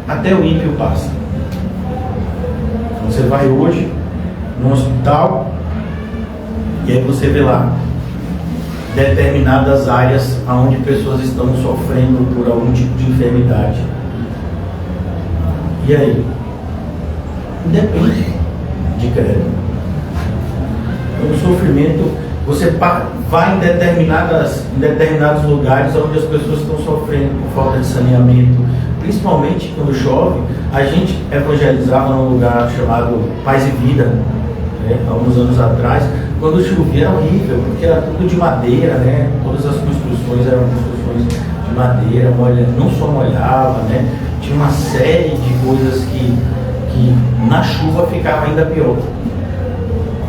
até o ímpio passa. Você vai hoje no hospital e aí você vê lá determinadas áreas onde pessoas estão sofrendo por algum tipo de enfermidade. E aí? Depende de credo. O sofrimento, você vai em determinados lugares onde as pessoas estão sofrendo por falta de saneamento, principalmente quando chove. A gente evangelizava num lugar chamado Paz e Vida, né, alguns anos atrás. Quando chovia era horrível, porque era tudo de madeira, né? Todas as construções eram construções de madeira, não só molhava, né? Tinha uma série de coisas que na chuva ficava ainda pior.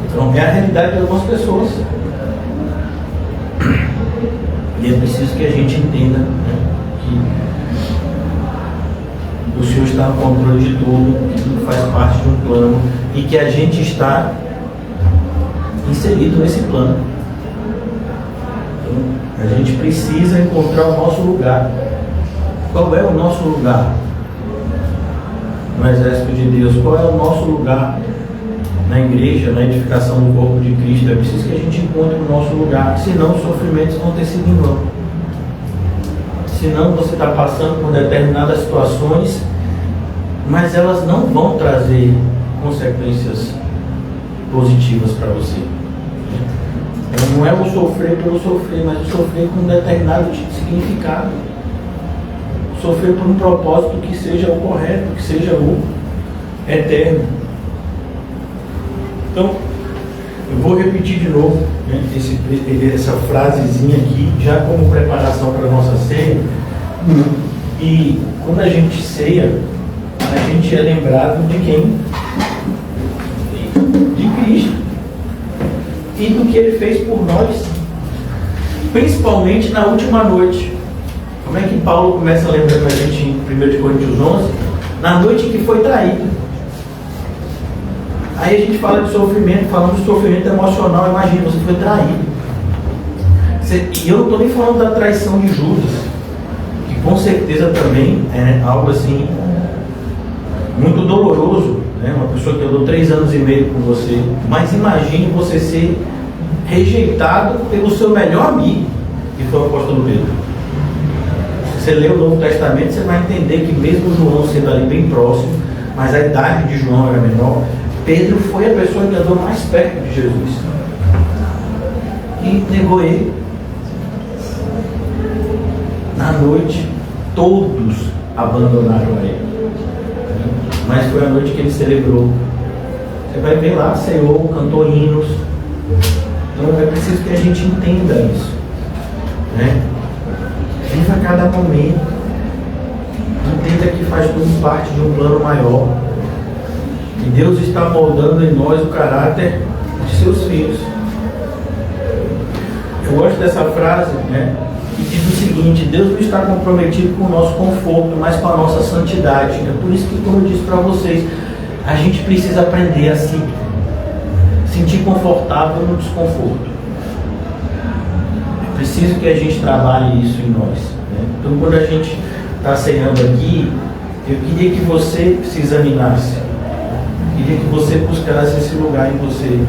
Então é a realidade de algumas pessoas. E é preciso que a gente entenda, né, que o Senhor está no controle de tudo, que tudo faz parte de um plano e que a gente está inserido nesse plano. Então, a gente precisa encontrar o nosso lugar. Qual é o nosso lugar no exército de Deus? Qual é o nosso lugar na igreja, na edificação do corpo de Cristo? É preciso que a gente encontre o nosso lugar, senão os sofrimentos vão ter sido em vão. Senão você está passando por determinadas situações, mas elas não vão trazer consequências positivas para você. Então, não é o sofrer pelo sofrer, mas o sofrer com um determinado tipo de significado. Sofrer por um propósito que seja o correto, que seja o eterno. Então, eu vou repetir de novo, né, essa frasezinha aqui, já como preparação para a nossa ceia. E quando a gente ceia, a gente é lembrado de quem? De Cristo. E do que Ele fez por nós, principalmente na última noite. Como é que Paulo começa a lembrar para a gente em 1 Coríntios 11? Na noite em que foi traído. Aí a gente fala de sofrimento, falando de sofrimento emocional. Imagina, você foi traído. E eu não estou nem falando da traição de Judas, que com certeza também é algo assim muito doloroso, né? Uma pessoa que andou 3 anos e meio com você. Mas imagine você ser rejeitado pelo seu melhor amigo, que foi o apóstolo Pedro. Se você lê o Novo Testamento, você vai entender que mesmo João sendo ali bem próximo, mas a idade de João era menor, Pedro foi a pessoa que andou mais perto de Jesus e negou ele. Na noite, todos abandonaram ele, mas foi a noite que ele celebrou. Você vai ver lá, ceou, cantou hinos. Então é preciso que a gente entenda isso, né? Viva cada momento, entenda que faz tudo parte de um plano maior. E Deus está moldando em nós o caráter de seus filhos. Eu gosto dessa frase, né, que diz o seguinte: Deus não está comprometido com o nosso conforto, mas com a nossa santidade. É por isso que, como eu disse para vocês, a gente precisa aprender a se sentir confortável no desconforto. É preciso que a gente trabalhe isso em nós, né? Então, quando a gente está ceando aqui, eu queria que você se examinasse. Queria que você buscasse esse lugar em você.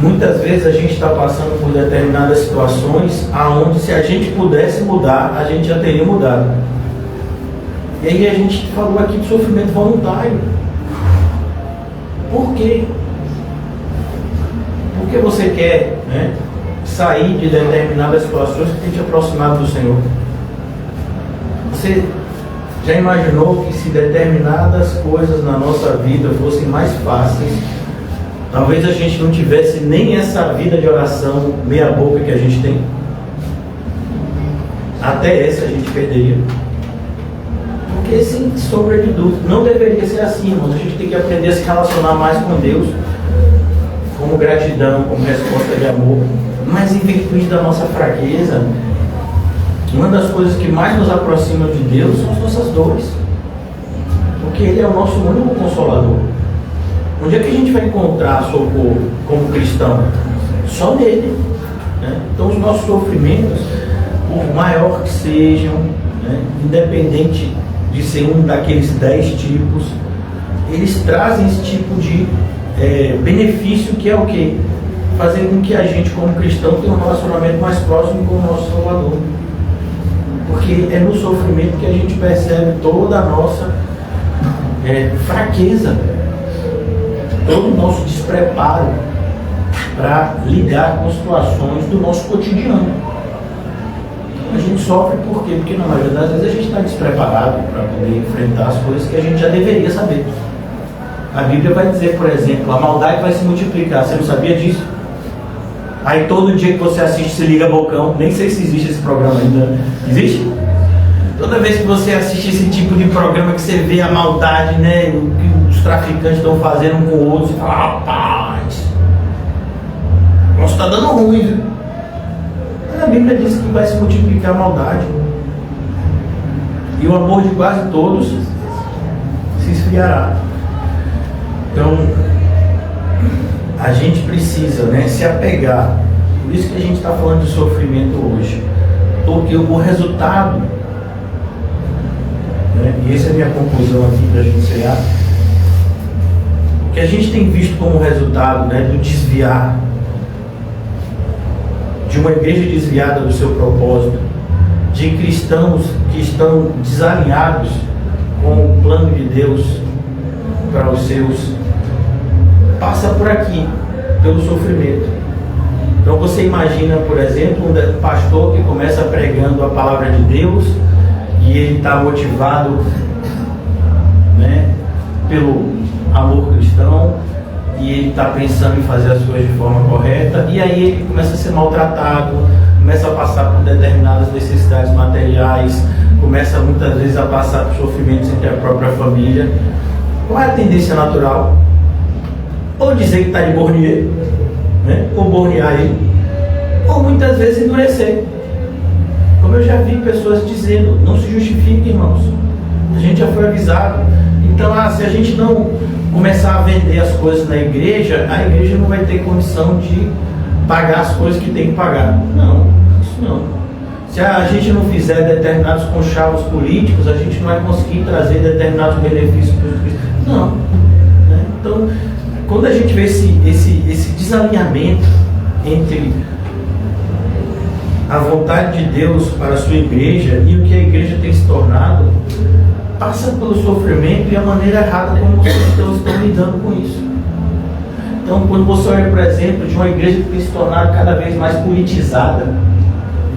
Muitas vezes a gente está passando por determinadas situações aonde, se a gente pudesse mudar, a gente já teria mudado. E aí a gente falou aqui de sofrimento voluntário. Por quê? Porque você quer, né, sair de determinadas situações que tem te aproximado do Senhor. Você já imaginou que se determinadas coisas na nossa vida fossem mais fáceis, talvez a gente não tivesse nem essa vida de oração meia boca que a gente tem? Até essa a gente perderia. Porque, sem sombra de dúvida, não deveria ser assim, irmãos. A gente tem que aprender a se relacionar mais com Deus, como gratidão, como resposta de amor. Mas em virtude da nossa fraqueza, uma das coisas que mais nos aproxima de Deus são as nossas dores. Porque Ele é o nosso único consolador. Onde é que a gente vai encontrar socorro como cristão? Só nele, né? Então os nossos sofrimentos, por maior que sejam, né, independente de ser um daqueles 10 tipos, eles trazem esse tipo de benefício, que é o quê? Fazer com que a gente, como cristão, tenha um relacionamento mais próximo com o nosso Salvador. Porque é no sofrimento que a gente percebe toda a nossa fraqueza, todo o nosso despreparo para lidar com situações do nosso cotidiano. A gente sofre por quê? Porque na maioria das vezes a gente está despreparado para poder enfrentar as coisas que a gente já deveria saber. A Bíblia vai dizer, por exemplo, a maldade vai se multiplicar. Você não sabia disso? Aí todo dia que você assiste Se Liga Bocão, nem sei se existe esse programa ainda. Existe? Toda vez que você assiste esse tipo de programa que você vê a maldade, né, o que os traficantes estão fazendo um com o outro, você fala: rapaz, nossa, está dando ruim, viu? Mas a Bíblia diz que vai se multiplicar a maldade. e o amor de quase todos se esfriará. Então, a gente precisa, né, se apegar. Por isso que a gente está falando de sofrimento hoje, porque o resultado, né, e essa é a minha conclusão aqui para a gente encerrar, o que a gente tem visto como resultado, né, do desviar, de uma igreja desviada do seu propósito, de cristãos que estão desalinhados com o plano de Deus para os seus, passa por aqui, pelo sofrimento. Então você imagina, por exemplo, um pastor que começa pregando a palavra de Deus e ele está motivado, né, pelo amor cristão, e ele está pensando em fazer as coisas de forma correta, e aí ele começa a ser maltratado, começa a passar por determinadas necessidades materiais, começa muitas vezes a passar por sofrimentos entre a própria família. Qual é a tendência natural? Ou dizer que está de bornier, né? Ou bornear ele, ou muitas vezes endurecer. Como eu já vi pessoas dizendo, não se justifique, irmãos, a gente já foi avisado. Então, se a gente não começar a vender as coisas na igreja, a igreja não vai ter condição de pagar as coisas que tem que pagar. Não, isso não. Se a gente não fizer determinados conchavos políticos, a gente não vai conseguir trazer determinados benefícios para os cristãos. Não. Né? Então, quando a gente vê esse desalinhamento entre a vontade de Deus para a sua igreja e o que a igreja tem se tornado, passa pelo sofrimento e a maneira errada como os cristãos estão lidando com isso. Então, quando você olha, por exemplo, de uma igreja que tem se tornado cada vez mais politizada,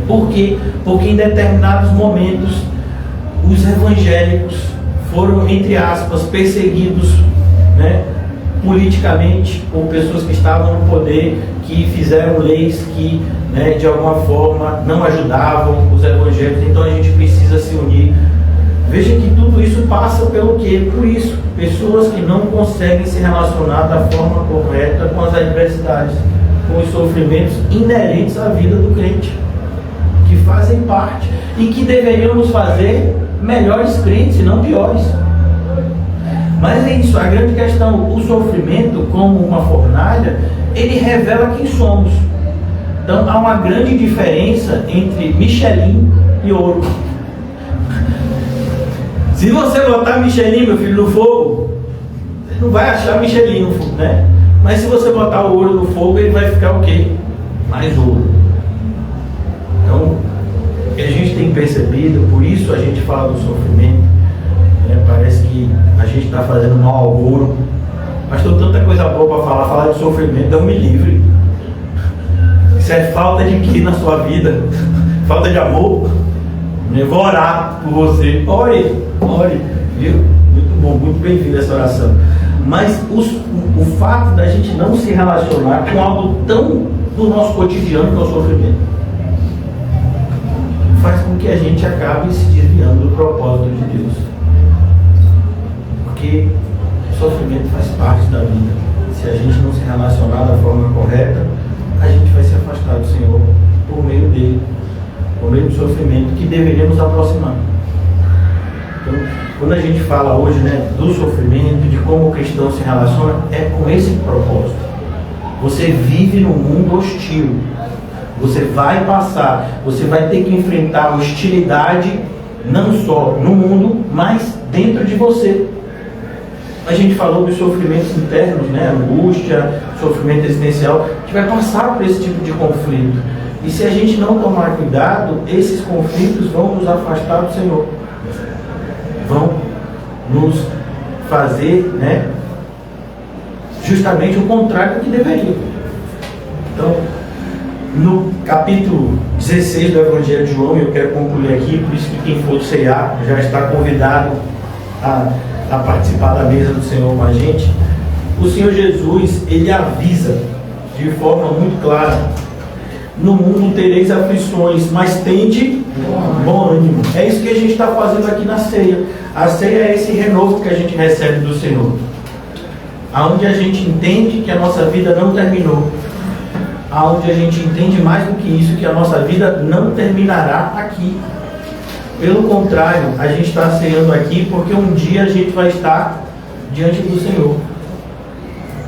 por quê? Porque em determinados momentos os evangélicos foram, entre aspas, perseguidos, né, politicamente, por pessoas que estavam no poder, que fizeram leis que, né, de alguma forma não ajudavam os evangélicos. Então a gente precisa se unir. Veja que tudo isso passa pelo quê? Por isso, pessoas que não conseguem se relacionar da forma correta com as adversidades, com os sofrimentos inerentes à vida do crente, que fazem parte e que deveriam nos fazer melhores crentes e não piores. Mas é isso, a grande questão, o sofrimento como uma fornalha, ele revela quem somos. Então há uma grande diferença entre Michelin e ouro. Se você botar Michelin, meu filho, no fogo, você não vai achar Michelin no fogo, né? Mas se você botar o ouro no fogo, ele vai ficar o quê? Mais ouro. Então, o que a gente tem percebido, por isso a gente fala do sofrimento, né? Parece que a gente está fazendo mal ao ouro. Mas tem tanta coisa boa para falar de sofrimento, Deus me livre. Isso é falta de quê na sua vida? Falta de amor? Eu vou orar por você. Ore, viu? Muito bom, muito bem-vindo essa oração. Mas o fato da gente não se relacionar com algo tão do nosso cotidiano, que é o sofrimento, faz com que a gente acabe se desviando do propósito de Deus. Porque o sofrimento faz parte da vida. Se a gente não se relacionar da forma correta, a gente vai se afastar do Senhor por meio dele, por meio do sofrimento que deveria nos aproximar. Então, quando a gente fala hoje, né, do sofrimento, de como o cristão se relaciona, é com esse propósito. Você vive num mundo hostil. Você vai passar, você vai ter que enfrentar hostilidade, não só no mundo, mas dentro de você. A gente falou dos sofrimentos internos, né, angústia, sofrimento existencial. A gente vai passar por esse tipo de conflito. E se a gente não tomar cuidado, esses conflitos vão nos afastar do Senhor. Vão nos fazer, né, justamente o contrário do que deveria. Então, no capítulo 16 do Evangelho de João, eu quero concluir aqui, por isso que quem for do CEA já está convidado a participar da mesa do Senhor com a gente. O Senhor Jesus, ele avisa de forma muito clara: no mundo tereis aflições, mas tende bom ânimo. É isso que a gente está fazendo aqui na ceia. A ceia é esse renovo que a gente recebe do Senhor, aonde a gente entende que a nossa vida não terminou, aonde a gente entende mais do que isso, que a nossa vida não terminará aqui. Pelo contrário, a gente está ceando aqui porque um dia a gente vai estar diante do Senhor.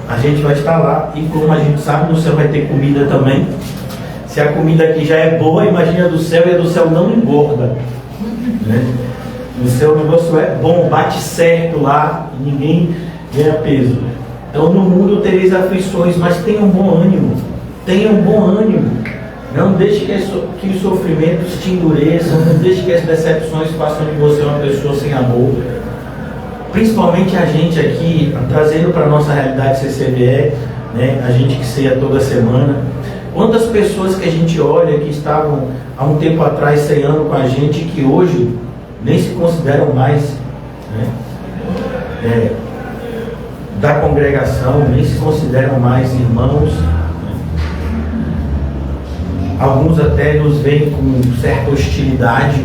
A gente vai estar lá, e como a gente sabe, no céu vai ter comida também. Se a comida aqui já é boa, imagina a do céu, e a do céu não engorda, né? No céu o negócio é bom, bate certo lá, e ninguém ganha peso. Então no mundo tereis aflições, mas tenham bom ânimo. Tenham bom ânimo. Não deixe que os sofrimentos te endureçam, não deixe que as decepções façam de você uma pessoa sem amor. Principalmente a gente aqui, trazendo para a nossa realidade CCBE, né? A gente que ceia toda semana. Quantas pessoas que a gente olha que estavam há um tempo atrás ceando com a gente, que hoje nem se consideram mais, né? Da congregação, nem se consideram mais irmãos. Alguns até nos veem com certa hostilidade.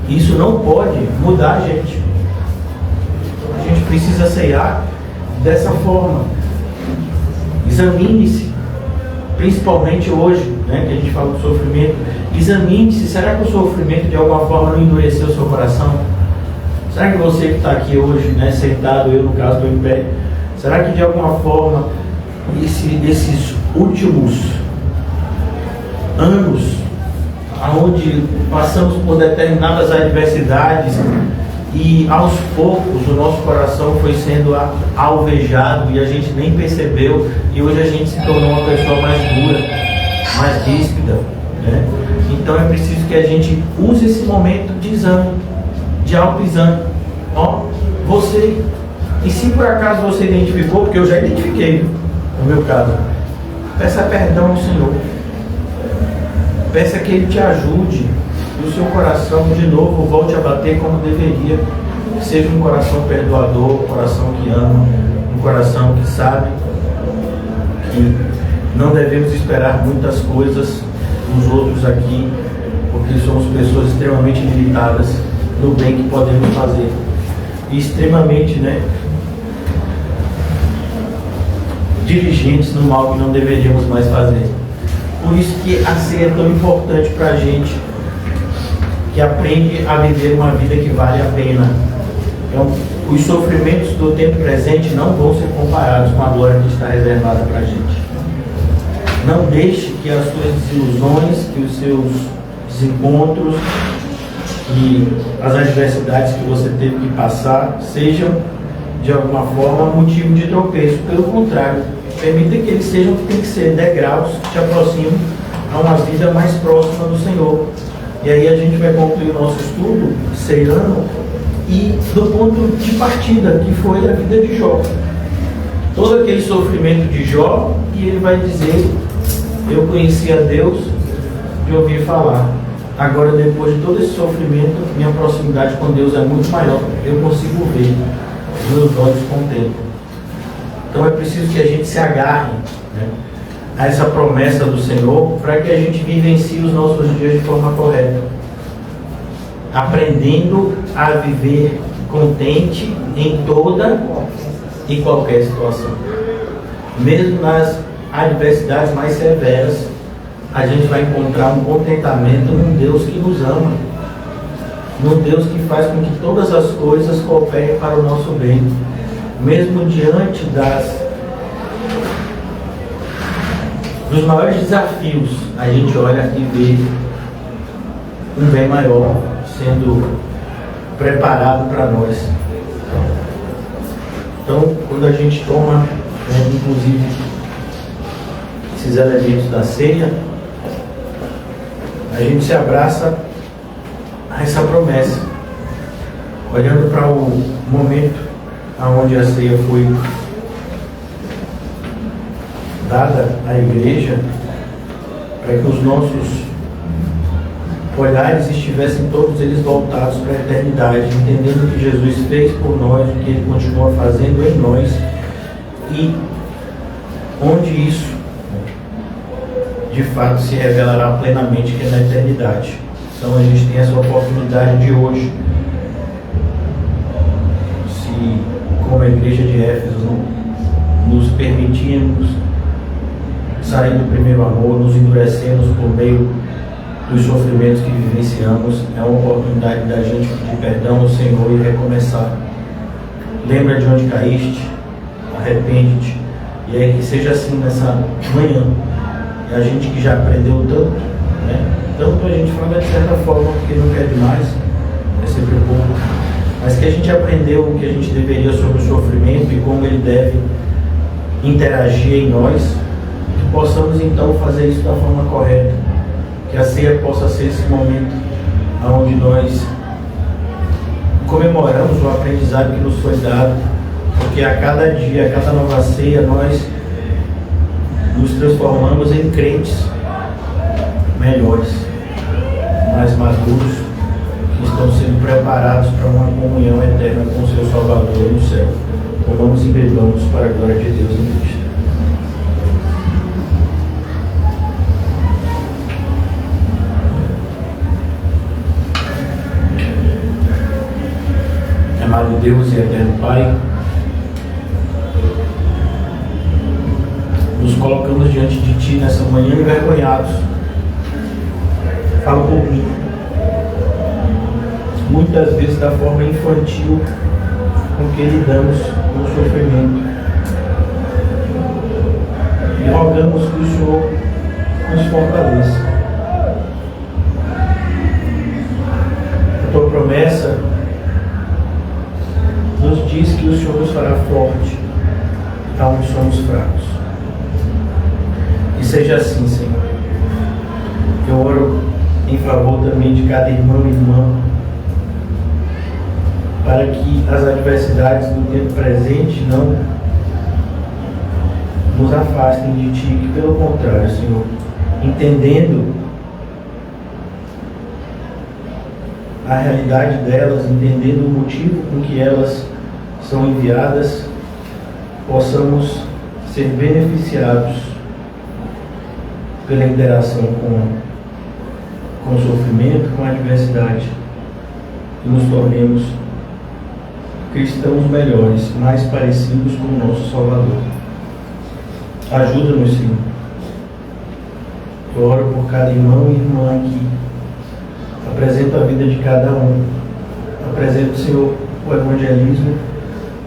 Isso não pode mudar a gente. A gente precisa ceiar dessa forma. Examine-se, principalmente hoje, né, que a gente fala do sofrimento. Examine-se, será que o sofrimento de alguma forma não endureceu o seu coração? Será que você que está aqui hoje, né, sentado, eu no caso estou em pé, será que de alguma forma esses últimos anos, onde passamos por determinadas adversidades e aos poucos o nosso coração foi sendo alvejado e a gente nem percebeu, e hoje a gente se tornou uma pessoa mais dura, mais ríspida, né? Então é preciso que a gente use esse momento de exame, de autoexame. Ó, você, e se por acaso você identificou, porque eu já identifiquei no meu caso, peça perdão ao Senhor. Peça que Ele te ajude e o seu coração de novo volte a bater como deveria. Que seja um coração perdoador, um coração que ama, um coração que sabe que não devemos esperar muitas coisas dos outros aqui, porque somos pessoas extremamente limitadas no bem que podemos fazer. E extremamente, né, diligentes no mal que não deveríamos mais fazer. Por isso que a ceia é tão importante para a gente, que aprende a viver uma vida que vale a pena. Então, os sofrimentos do tempo presente não vão ser comparados com a glória que está reservada para a gente. Não deixe que as suas desilusões, que os seus desencontros, que as adversidades que você teve que passar sejam, de alguma forma, motivo de tropeço. Pelo contrário, permita que eles sejam, que tem que ser, degraus que te aproximam a uma vida mais próxima do Senhor. E aí a gente vai concluir o nosso estudo ceando e do ponto de partida, que foi a vida de Jó. Todo aquele sofrimento de Jó, e ele vai dizer: eu conheci a Deus de ouvir falar. Agora, depois de todo esse sofrimento, minha proximidade com Deus é muito maior. Eu consigo ver, meus olhos contemplam. Então é preciso que a gente se agarre, né, a essa promessa do Senhor, para que a gente vivencie os nossos dias de forma correta, aprendendo a viver contente em toda e qualquer situação. Mesmo nas adversidades mais severas, a gente vai encontrar um contentamento num Deus que nos ama, num Deus que faz com que todas as coisas cooperem para o nosso bem. Mesmo diante dos maiores desafios, a gente olha e vê um bem maior sendo preparado para nós. Então, quando a gente toma, né, inclusive, esses elementos da ceia, a gente se abraça a essa promessa, olhando para o momento aonde a ceia foi dada à igreja, para que os nossos olhares estivessem todos eles voltados para a eternidade, entendendo o que Jesus fez por nós, o que Ele continua fazendo em nós, e onde isso de fato se revelará plenamente, que é na eternidade. Então a gente tem essa oportunidade de hoje, se como a igreja de Éfeso nos permitirmos sair do primeiro amor, nos endurecemos por meio dos sofrimentos que vivenciamos, é uma oportunidade da gente pedir perdão ao Senhor e recomeçar. Lembra de onde caíste, arrepende-te, e é que seja assim nessa manhã. E a gente que já aprendeu tanto, né? Tanto a gente fala de certa forma porque não quer demais, é sempre pouco, mas que a gente aprendeu o que a gente deveria sobre o sofrimento e como ele deve interagir em nós, que possamos então fazer isso da forma correta, que a ceia possa ser esse momento onde nós comemoramos o aprendizado que nos foi dado, porque a cada dia, a cada nova ceia, nós nos transformamos em crentes melhores, mais maduros, que estão sendo preparados para uma comunhão eterna com o seu Salvador no céu. Então vamos e bebamos para a glória de Deus em Cristo. Amado Deus e eterno Pai, nos colocamos diante de Ti nessa manhã envergonhados. Fala por mim. Muitas vezes da forma infantil com que lidamos com o sofrimento. E rogamos que o Senhor nos fortaleça. A Tua promessa nos diz que o Senhor nos fará forte, aonde somos fracos. E seja assim, Senhor. Eu oro em favor também de cada irmão e irmã, para que as adversidades do tempo presente não nos afastem de Ti, que pelo contrário, Senhor, entendendo a realidade delas, entendendo o motivo com que elas são enviadas, possamos ser beneficiados pela interação com o sofrimento, com a adversidade, e nos tornemos cristãos melhores, mais parecidos com o nosso Salvador. Ajuda-nos, Senhor. Eu oro por cada irmão e irmã aqui. Apresento a vida de cada um. Apresento, Senhor, o evangelismo,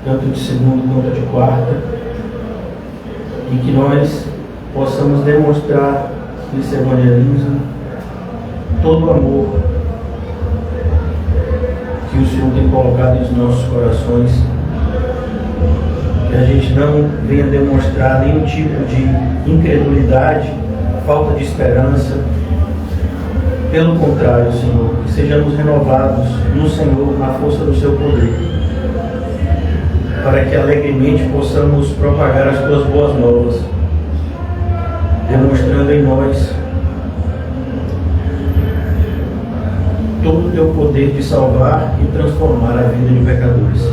tanto de segunda quanto de quarta, e que nós possamos demonstrar nesse evangelismo todo o amor que o Senhor tem colocado nos nossos corações, que a gente não venha demonstrar nenhum tipo de incredulidade, falta de esperança. Pelo contrário, Senhor, que sejamos renovados no Senhor, na força do Seu poder, para que alegremente possamos propagar as Tuas boas novas, demonstrando em nós todo o Teu poder de salvar e transformar a vida de pecadores.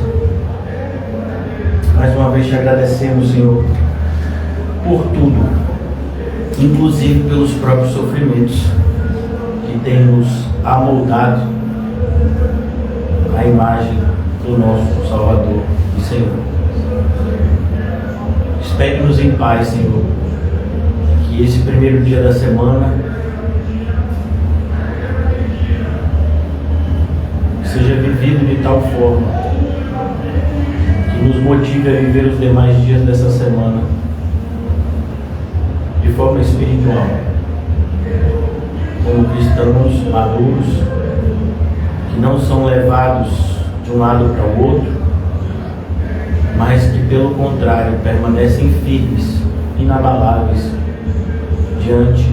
Mais uma vez te agradecemos, Senhor, por tudo, inclusive pelos próprios sofrimentos que tem nos amoldado a imagem do nosso Salvador e Senhor. Espere-nos em paz, Senhor, que esse primeiro dia da semana seja vivido de tal forma que nos motive a viver os demais dias dessa semana de forma espiritual, como cristãos maduros, que não são levados de um lado para o outro, mas que pelo contrário permanecem firmes, inabaláveis diante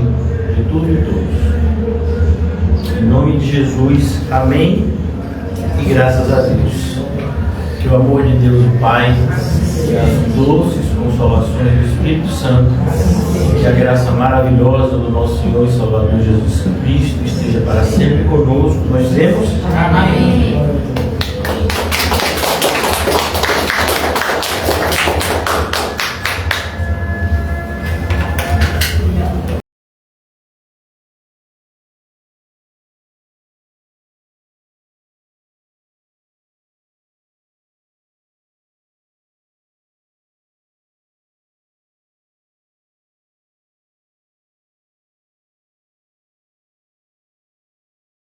de tudo e todos. Em nome de Jesus, amém e graças a Deus. Que o amor de Deus, o Pai, e as doces consolações do Espírito Santo, que a graça maravilhosa do nosso Senhor e Salvador Jesus Cristo esteja para sempre conosco. Nós dizemos amém.